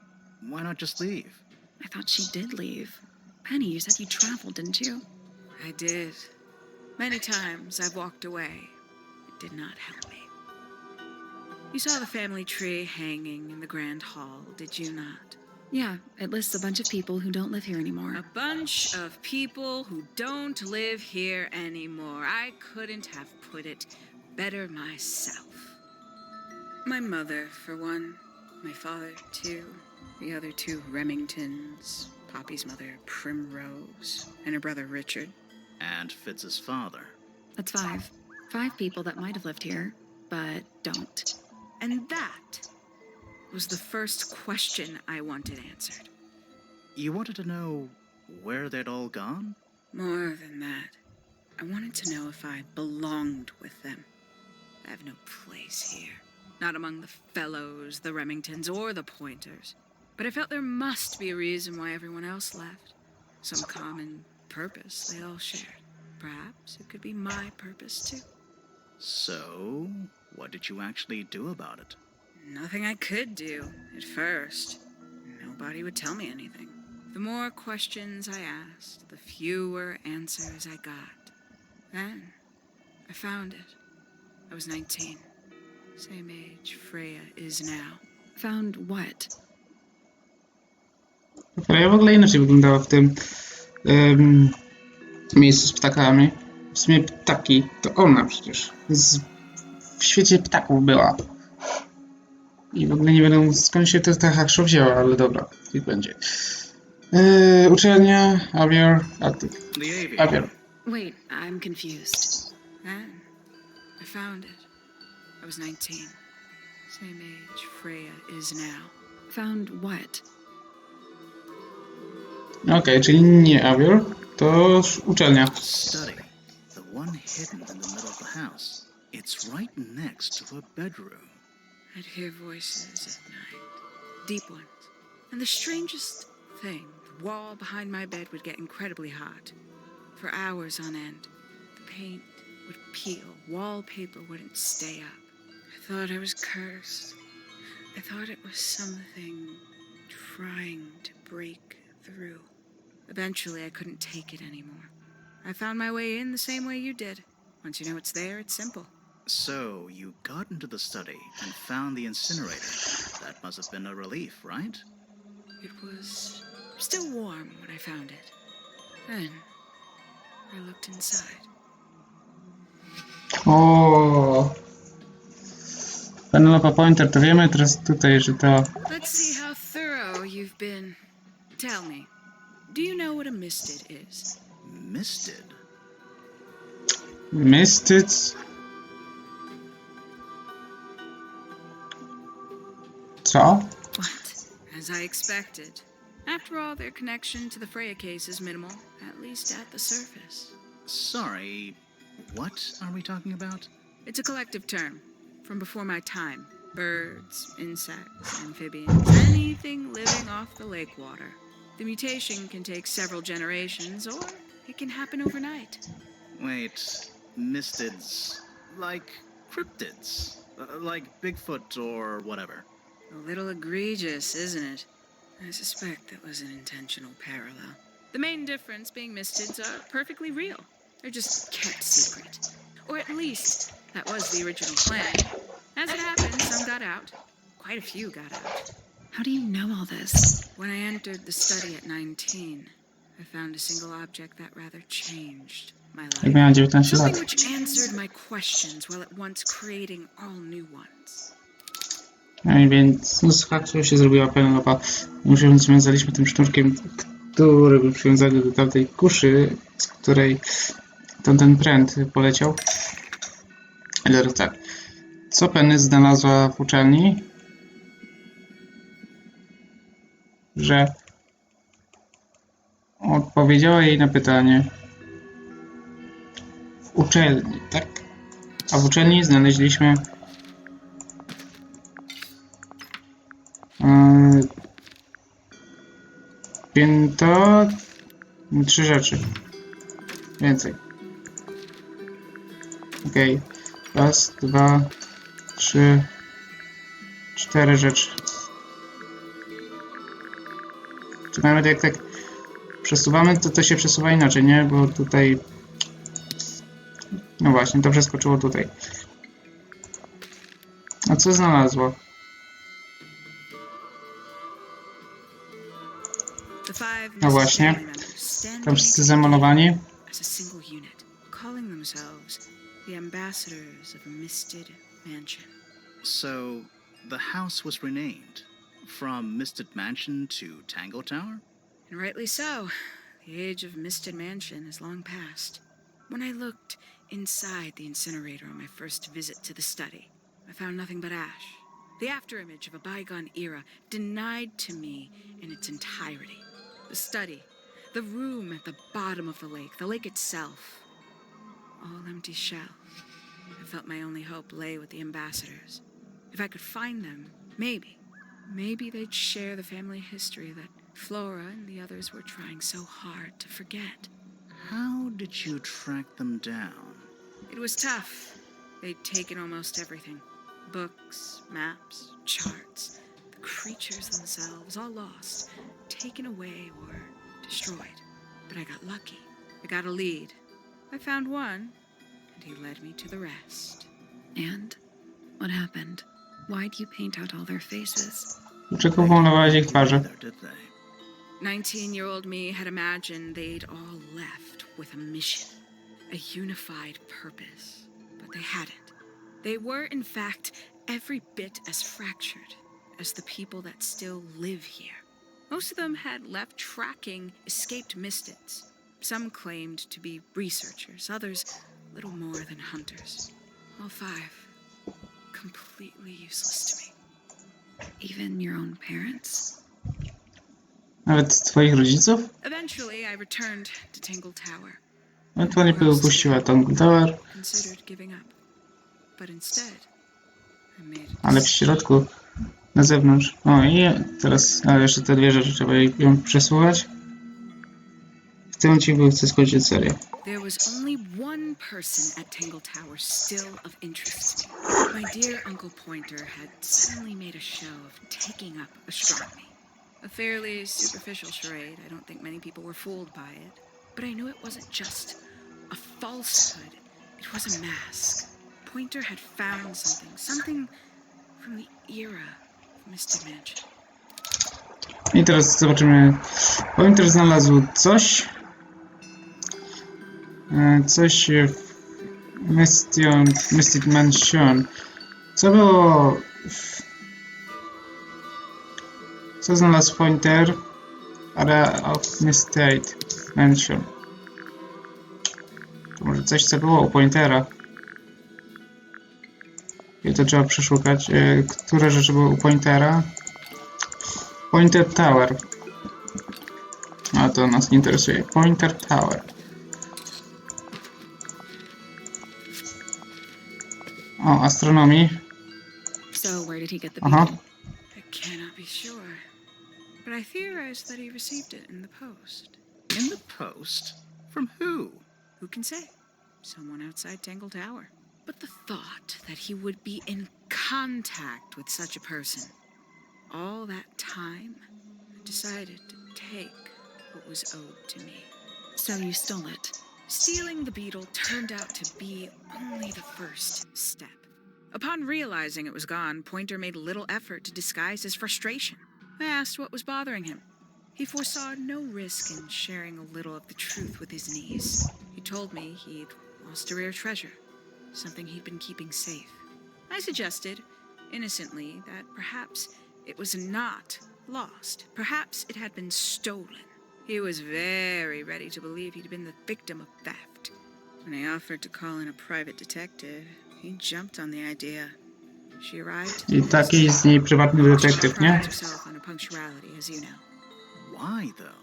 Why not just leave? I thought she did leave. Penny, you said you traveled, didn't you? I did. Many times I've walked away. It did not help me. You saw the family tree hanging in the grand hall, did you not? Yeah, it lists a bunch of people who don't live here anymore. A bunch of people who don't live here anymore. I couldn't have put it better myself. My mother, for one. My father, too. The other two Remingtons. Poppy's mother, Primrose. And her brother, Richard. And Fitz's father. That's 5. 5 people that might have lived here, but don't. And that was the first question I wanted answered. You wanted to know where they'd all gone? More than that, I wanted to know if I belonged with them. I have no place here. Not among the Fellows, the Remingtons, or the Pointers. But I felt there must be a reason why everyone else left. Some common purpose they all shared. Perhaps it could be my purpose, too. So, what did you actually do about it? Nothing I could do, at first. Nobody would tell me anything. The more questions I asked, the fewer answers I got. Then, I found it. I was 19. Same age Freya is now. Found what? Freya w ogóle inaczej wyglądała w tym miejscu z ptakami. W sumie ptaki, to ona przecież w świecie ptaków była. I w ogóle nie wiadomo skąd się to ta hakszo wzięła, ale dobra, niech będzie. Uczelnia, Avior, Avior. Wait, I'm confused. Then, I found it. I was 19. Same age Freya is now. Found what? Okej, czyli nie Avior, to uczelnia. Study. The one hidden in the middle of the house. It's right next to a bedroom. I'd hear voices at night. Deep ones. And the strangest thing, the wall behind my bed would get incredibly hot. For hours on end. The paint would peel. Wallpaper wouldn't stay up. I thought I was cursed. I thought it was something trying to break through. Eventually, I couldn't take it anymore. I found my way in the same way you did. Once you know it's there, it's simple. So, you got into the study and found the incinerator. That must have been a relief, right? It was still warm when I found it. Then, I looked inside. O. Penelope Pointer, to wiemy teraz tutaj, że to... Let's see how thorough you've been. Tell me, do you know what a misted is? Misted? Misted? Co? What? As I expected. After all, their connection to the Freya case is minimal, at least at the surface. Sorry, what are we talking about? It's a collective term, from before my time. Birds, insects, amphibians, anything living off the lake water. The mutation can take several generations, or it can happen overnight. Wait, mistids, like cryptids, like Bigfoot or whatever. A little egregious, isn't it? I suspect that was an intentional parallel. The main difference being mistids are perfectly real. They're just kept secret. Or at least, that was the original plan. As it happened, some got out. Quite a few got out. How do you know all this? When I entered the study at 19, I found a single object that rather changed my Jak life. miała 19 Something lat. which answered my questions while at once creating all new ones. No i więc no, z hakszu się zrobiła Penelope. Musimy związaliśmy tym sznurkiem, który był przywiązany do tamtej kuszy, z której tamten pręt poleciał. Ale teraz tak. Co Penny znalazła w uczelni? Że odpowiedziała jej na pytanie w uczelni, tak? A w uczelni znaleźliśmy pięto 3 rzeczy. Więcej. Okej. Raz, dwa, trzy, cztery rzeczy. Czy nawet jak tak przesuwamy, to się przesuwa inaczej, nie? Bo tutaj... No właśnie, to przeskoczyło tutaj. A co znalazło? No właśnie. Tam wszyscy zamalowani. As a single unit, calling themselves the ambassadors of a misted mansion. So, the house was renamed from Misted Mansion to Tangle Tower? And rightly so. The age of Misted Mansion is long past. When I looked inside the incinerator on my first visit to the study, I found nothing but ash. The afterimage of a bygone era denied to me in its entirety. The study, the room at the bottom of the lake itself, all empty shell. I felt my only hope lay with the ambassadors. If I could find them, maybe they'd share the family history that Flora and the others were trying so hard to forget. How did you track them down? It was tough. They'd taken almost everything. Books, maps, charts, the creatures themselves, all lost, taken away or destroyed. But I got lucky. I got a lead. I found one, and he led me to the rest. And what happened? Why'd you paint out all their faces? Dlaczego pomalowałeś ich twarze? Neither did they. 19-year-old me had imagined they'd all left with a mission, a unified purpose, but they hadn't. They were, in fact, every bit as fractured as the people that still live here. Most of them had left tracking escaped mystics. Some claimed to be researchers, others little more than hunters. All five, completely useless to me. Even your own parents? Nawet twoich rodziców? Eventually, I returned to Tangle Tower. Ewentualnie opuściła Tangle Tower, Considered giving up, but instead, I made a ale w środku, na zewnątrz. O i teraz, ale jeszcze te dwie rzeczy trzeba ją przesuwać. W tym odcinku chcę skończyć serię. There was only one person at Tangle Tower still of interest to me. My dear Uncle Pointer had suddenly made a show of taking up astronomy. A fairly superficial charade. I don't think many people were fooled by it. But I knew it wasn't just a falsehood. It was a mask. Pointer had found something from the era of Misted Mansion. I teraz zobaczymy. Pointer znalazł coś. Coś w Misted Mansion. Co było... Co znalazł Pointer? Area of Misted Mansion. To może coś, co było u Pointera. I to trzeba przeszukać. Które rzeczy były u Pointera? Pointer Tower. A to nas nie interesuje. Pointer Tower. O, astronomii. So where did he get the Aha. beetle? I cannot be sure. But I theorized that he received it in the post. In the post? From who? Who can say? Someone outside Tangle Tower. But the thought that he would be in contact with such a person, all that time, I decided to take what was owed to me. So you stole it. Stealing the beetle turned out to be only the first step. Upon realizing it was gone, Pointer made little effort to disguise his frustration. I asked what was bothering him. He foresaw no risk in sharing a little of the truth with his niece. He told me he'd lost a rare treasure, something he'd been keeping safe. I suggested, innocently, that perhaps it was not lost. Perhaps it had been stolen. He was very ready to believe he'd been the victim of theft. When I offered to call in a private detective, he jumped on the idea. She arrived. I taki z niej prywatny detektyw, nie? Prides herself on her punctuality, as you know. Why, though?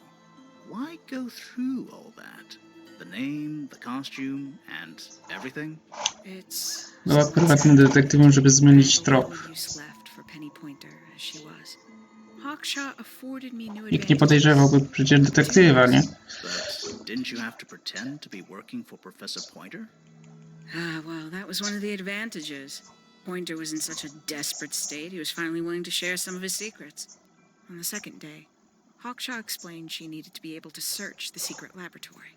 Why go through all that? The name, the costume, and everything? It's Była prywatnym detektywem, żeby zmienić trop. use left for Penny Pointer as she was. Hawkshaw afforded me new Nikt nie podejrzewałby przecież detektywa, nie? But didn't you have to pretend to be working for Professor Pointer? Ah, well, that was one of the advantages. Pointer was in such a desperate state, he was finally willing to share some of his secrets. On the second day, Hawkshaw explained she needed to be able to search the secret laboratory.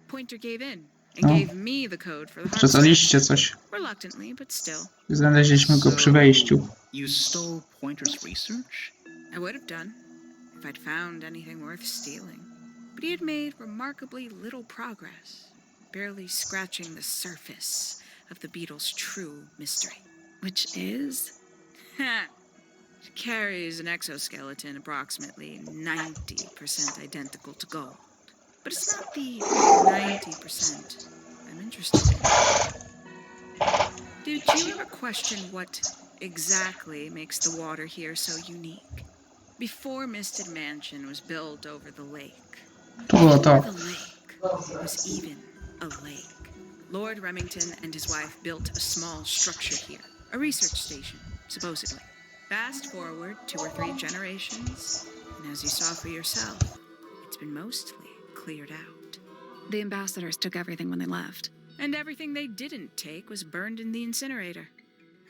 Pointer gave in and gave me the code for the Przesadziliście coś. Reluctantly, but still. Znaleźliśmy go przy wejściu. You stole Pointer's research? I would have done, if I'd found anything worth stealing. But he had made remarkably little progress, barely scratching the surface of the beetle's true mystery. Which is? It carries an exoskeleton approximately 90% identical to gold. But it's not the 90% I'm interested in. Did you ever question what exactly makes the water here so unique? Before Misted Mansion was built over the lake, To było to. the lake was even a lake. Lord Remington and his wife built a small structure here, a research station, supposedly. Fast forward 2 or 3 generations, and as you saw for yourself, it's been mostly cleared out. The ambassadors took everything when they left. And everything they didn't take was burned in the incinerator.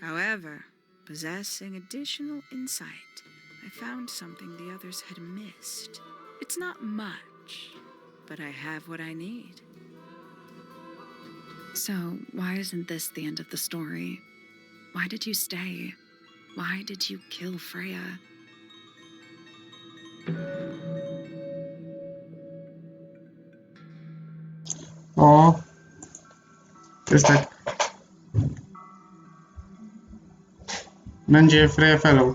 However, possessing additional insight, I found something the others had missed. It's not much, but I have what I need. So, why isn't this the end of the story? Why did you stay? Why did you kill Freya? O. To jest tak. Będzie Freya Fellow.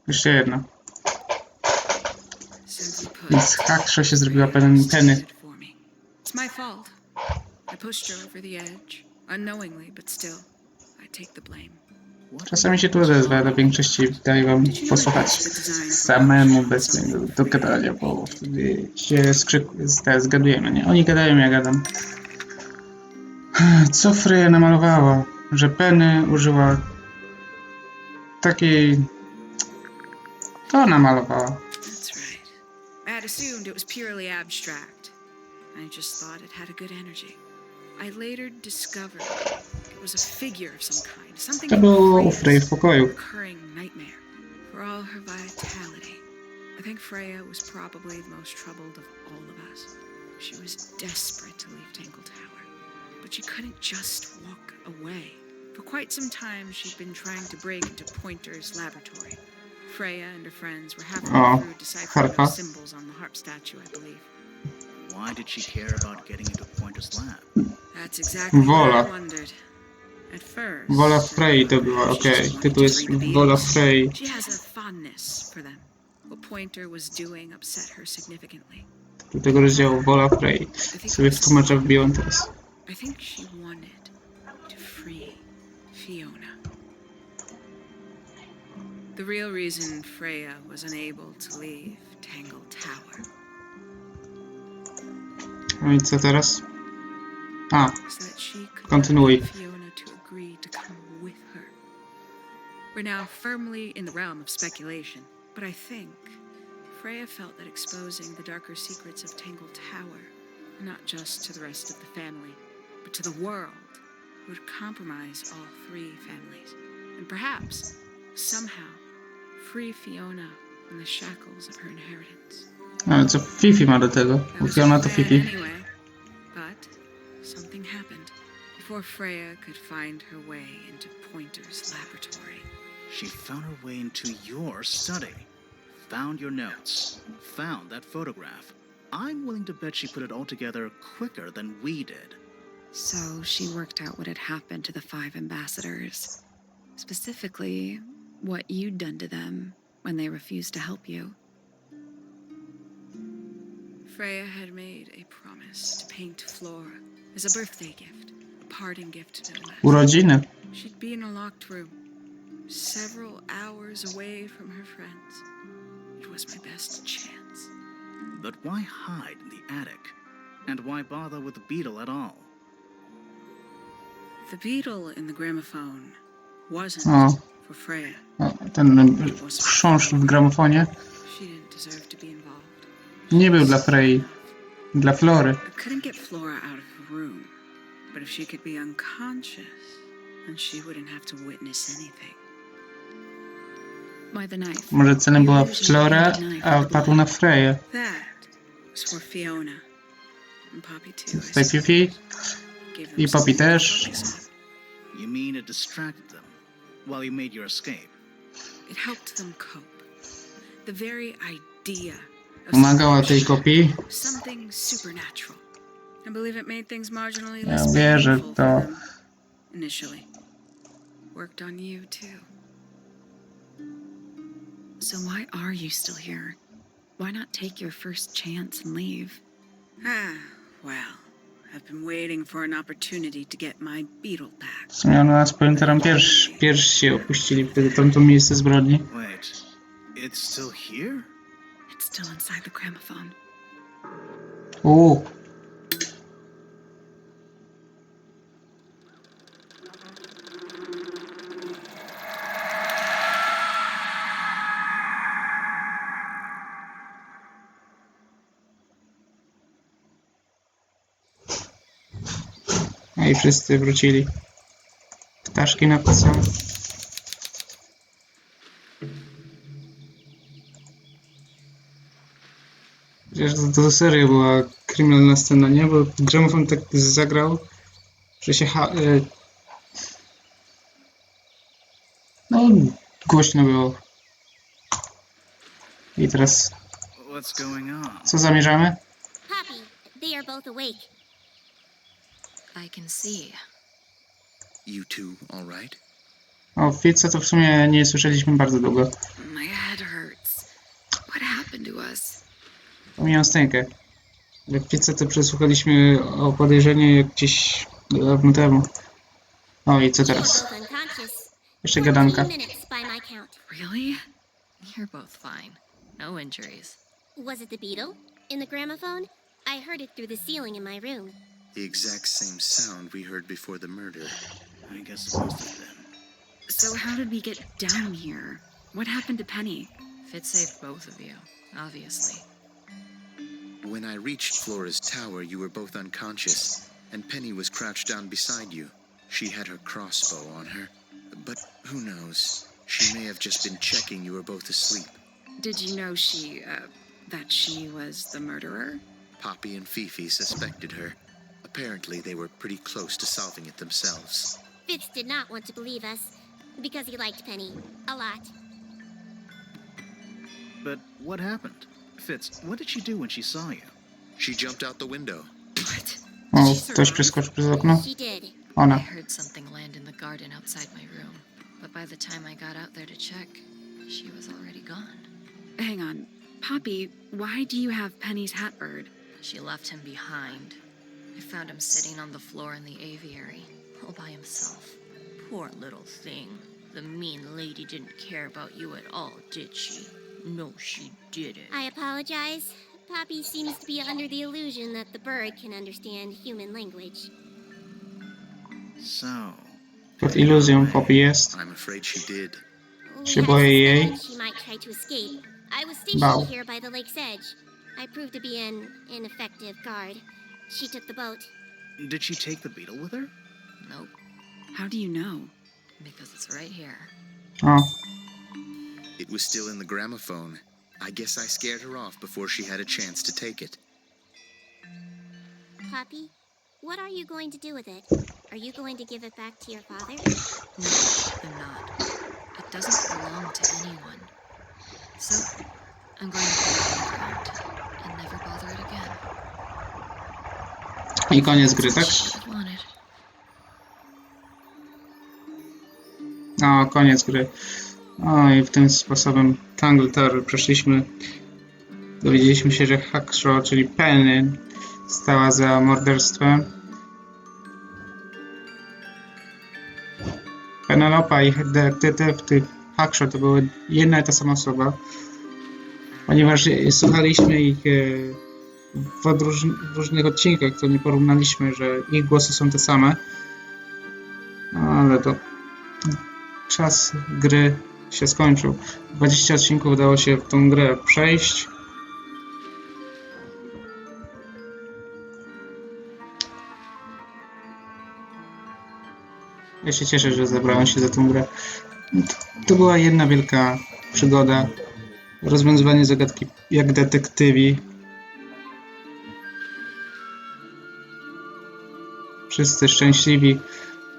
Jeszcze jedna. Więc haksza się zrobiła Penny. It's my fault. I pushed her over the edge, unknowingly, but still, I take the blame. Czasami się tu odezwę, ale w większości daję wam posłuchać samemu bez niego do gadania, bo wtedy się zgadujemy, nie? Oni gadają, ja gadam. Co Freya namalowała? Że Penny użyła takiej... To namalowała. That's right. I had assumed it was purely abstract. I just thought it had a good energy. I later discovered it was a figure of some kind, something To było u Frey w pokoju. recurring nightmare. For all her vitality, I think Freya was probably the most troubled of all of us. She was desperate to leave Tangle Tower, but she couldn't just walk away. For quite some time, she'd been trying to break into Pointer's laboratory. Freya and her friends were halfway through deciphering those symbols on the harp statue, I believe. Why did she care about getting into Pointer's lab? That's exactly what I wondered. At first, Wola Frey to była, okej. Tytuł jest Wola Frey. She has a fondness for them. What Pointer was doing upset her significantly. Do tego rozdziału Wola Frey. Sobie w tłumaczach wbiłem teraz. I think she wanted to free Fiona. The real reason Freya was unable to leave Tangle Tower No i co teraz? A, was that she could kontynuuj. get Fiona to agree to come with her. We're now firmly in the realm of speculation, but I think Freya felt that exposing the darker secrets of Tangle Tower, not just to the rest of the family, but to the world, would compromise all 3 families, and perhaps, somehow, free Fiona from the shackles of her inheritance. Ale co Fifi ma do tego? Fiona to Fifi. Anyway, but something happened before Freya could find her way into Pointer's laboratory. She found her way into your study, found your notes, found that photograph. I'm willing to bet she put it all together quicker than we did. So she worked out what had happened to the 5 ambassadors. Specifically, what you'd done to them when they refused to help you. Freya had made a promise to paint Flora as a birthday gift, a parting gift no less. Urodziny. She'd be in a locked room, several hours away from her friends. It was my best chance. But why hide in the attic? And why bother with the beetle at all? The beetle in the gramophone wasn't for Freya. O, ten chrząszcz w gramofonie. She didn't deserve to be involved. nie był dla Frey, dla Flory. I couldn't get Flora out of her room, but if she could be unconscious, then she wouldn't have to witness anything. Why the knife? Może celem była Flora, a wpadł na Freya. That was for Fiona and Poppy too. Tutaj Fifi i Poppy też. You mean it distracted them while you made your escape? It helped them cope. The very idea of Pomagała tej kopii. something supernatural. I believe it made things marginally Ja less wierzę painful w for to. them initially. Worked on you too. So why are you still here? Why not take your first chance and leave? Well, I've been waiting for an opportunity to get my beetle back. W sumie ona nas pamiętam pierwsi opuścili wtedy tamto miejsce zbrodni. Wait, it's still here? It's still inside the gramophone. No i wszyscy wrócili. Ptaszki na pasa. Przecież to serio była kryminalna scena, nie? Bo gramofon tak zagrał, że się no, głośno było. I teraz What's going on? co zamierzamy? Poppy, they are both awake. I can see. You two, all right? O Fitza to w sumie nie słyszeliśmy bardzo długo. My head hurts. What happened to us? Pomijam stękę. Jak Fitza to przesłuchaliśmy o podejrzenie gdzieś dawno temu. O i co You are teraz? both unconscious. Jeszcze gadanka. 14 minutes by my count. Really? You're both fine. No injuries. Was it the beetle? In the gramophone? I heard it through the ceiling in my room. The exact same sound we heard before the murder. I guess it must have been. So how did we get down here? What happened to Penny? Fitz saved both of you, obviously. When I reached Flora's tower, you were both unconscious, and Penny was crouched down beside you. She had her crossbow on her, but who knows? She may have just been checking you were both asleep. Did you know that she was the murderer? Poppy and Fifi suspected her. Apparently, they were pretty close to solving it themselves. Fitz did not want to believe us because he liked Penny a lot. But what happened? Fitz, what did she do when she saw you? She jumped out the window. What? O, ktoś przeskoczył przez okno? She did. I Ona. heard something land in the garden outside my room, but by the time I got out there to check, she was already gone. Hang on. Poppy, why do you have Penny's hat bird? She left him behind. I found him sitting on the floor in the aviary, all by himself. Poor little thing. The mean lady didn't care about you at all, did she? No, she didn't. I apologize. Poppy seems to be under the illusion that the bird can understand human language. So, Pod iluzją Poppy jest. I'm afraid she did. We Się had boję jej. suspected she might try to escape. I was stationed Bał. here by the lake's edge. I proved to be an ineffective guard. She took the boat. did she take the beetle with her? Nope, How do you know? because it's right here. O, It was still in the gramophone. I guess I scared her off before she had a chance to take it. Poppy, what are you going to do with it? Are you going to give it back to your father? No, I'm not. It doesn't belong to anyone. So, I'm going to put it on the ground and never bother it again. i koniec gry, tak? She wanted. O, koniec gry. O, i w tym sposobem Tangle Tower przeszliśmy. Dowiedzieliśmy się, że Hackshaw, czyli Penny, stała za morderstwem. Penelopa i detektyw Hackshaw to były jedna i ta sama osoba. Ponieważ słuchaliśmy ich w różnych odcinkach, to nie porównaliśmy, że ich głosy są te same. No, ale to czas gry się skończył. 20 odcinków udało się w tą grę przejść. Ja się cieszę, że zabrałem się za tą grę. To była jedna wielka przygoda. Rozwiązywanie zagadki jak detektywi. Wszyscy szczęśliwi.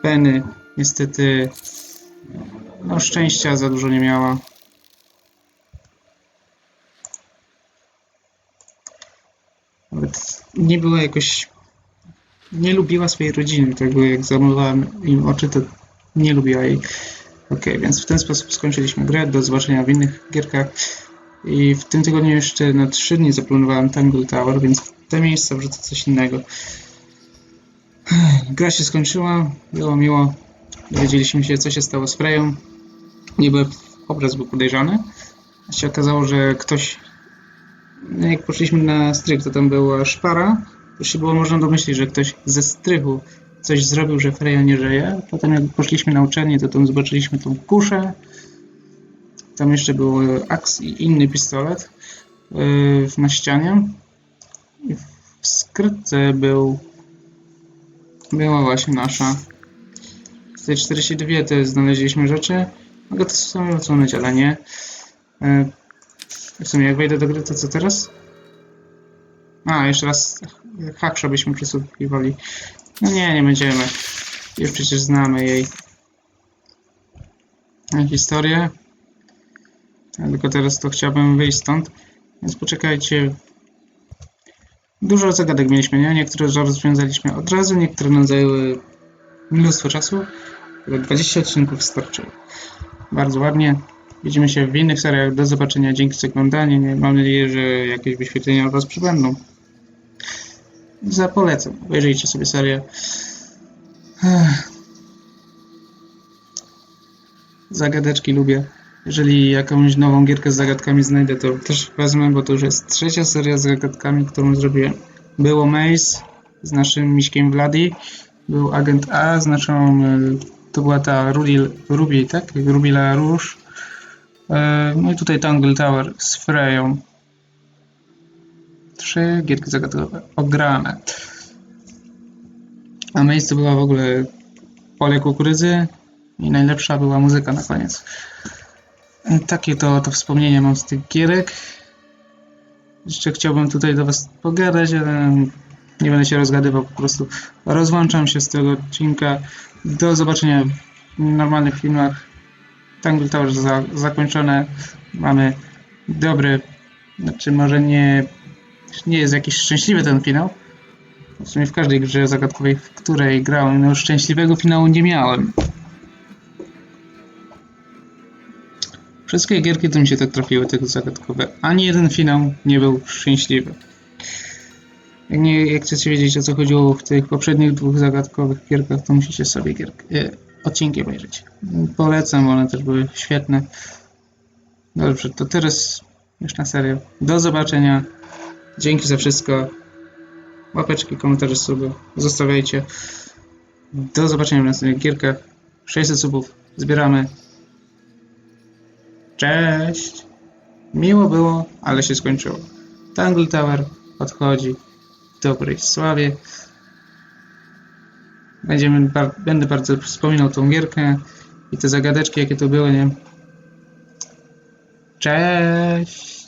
Penny niestety no szczęścia za dużo nie miała. Nawet nie była jakoś... Nie lubiła swojej rodziny. Tego jak zamylowałem im oczy, to nie lubiła jej. Ok, więc w ten sposób skończyliśmy grę. Do zobaczenia w innych gierkach. I w tym tygodniu jeszcze na 3 dni zaplanowałem Tangle Tower, więc w te miejsca wrzucę coś innego. Gra się skończyła, było miło. Dowiedzieliśmy się, co się stało z Freją. Niby obraz był podejrzany. A się okazało, że ktoś... Jak poszliśmy na strych, to tam była szpara. To się było można domyślić, że ktoś ze strychu coś zrobił, że Freja nie żyje. Potem jak poszliśmy na uczelnię, to tam zobaczyliśmy tą kuszę. Tam jeszcze był aks i inny pistolet na ścianie. I w skrytce była właśnie nasza. Z tej 42 to znaleźliśmy rzeczy. Mogę to sobie odsunąć, ale nie. W sumie jak wejdę do gry, to co teraz? A, jeszcze raz haksza byśmy przesłuchiwali. No nie będziemy. Już przecież znamy jej historię. Tylko teraz to chciałbym wyjść stąd. Więc poczekajcie. Dużo zagadek mieliśmy, nie? Niektóre rozwiązaliśmy od razu, niektóre nam zajęły mnóstwo czasu. 20 odcinków starczyło. Bardzo ładnie. Widzimy się w innych seriach. Do zobaczenia. Dzięki za oglądanie. Mam nadzieję, że jakieś wyświetlenia od Was przybędą. Polecam. Obejrzyjcie sobie serię. Zagadeczki lubię. Jeżeli jakąś nową gierkę z zagadkami znajdę, to też wezmę, bo to już jest 3. seria z zagadkami, którą zrobiłem. Było Maze z naszym miśkiem Vladi. Był Agent A z naszą... To była ta Ruby, tak? Ruby La Rouge. No i tutaj Tangle Tower z Freją. 3 gierki zagadkowe ograne. A Maze to była w ogóle pole kukurydzy i najlepsza była muzyka na koniec. Takie to wspomnienia mam z tych gierek. Jeszcze chciałbym tutaj do Was pogadać, ale nie będę się rozgadywał, po prostu rozłączam się z tego odcinka. Do zobaczenia w normalnych filmach. Tangle Tower zakończone. Mamy dobry, znaczy może nie jest jakiś szczęśliwy ten finał. W sumie w każdej grze zagadkowej, w której grałem, no szczęśliwego finału nie miałem. Wszystkie gierki to mi się tak trafiły, te zagadkowe. Ani jeden finał nie był szczęśliwy. Jak chcecie wiedzieć, o co chodziło w tych poprzednich 2 zagadkowych gierkach, to musicie sobie odcinki obejrzeć. Polecam, bo one też były świetne. Dobrze, to teraz już na serio. Do zobaczenia. Dzięki za wszystko. Łapeczki, komentarze, suby. Zostawiajcie. Do zobaczenia w następnych gierkach. 600 subów zbieramy. Cześć! Miło było, ale się skończyło. Tangle Tower odchodzi w dobrej sławie. Będę bardzo wspominał tą gierkę i te zagadeczki, jakie to były, nie? Cześć!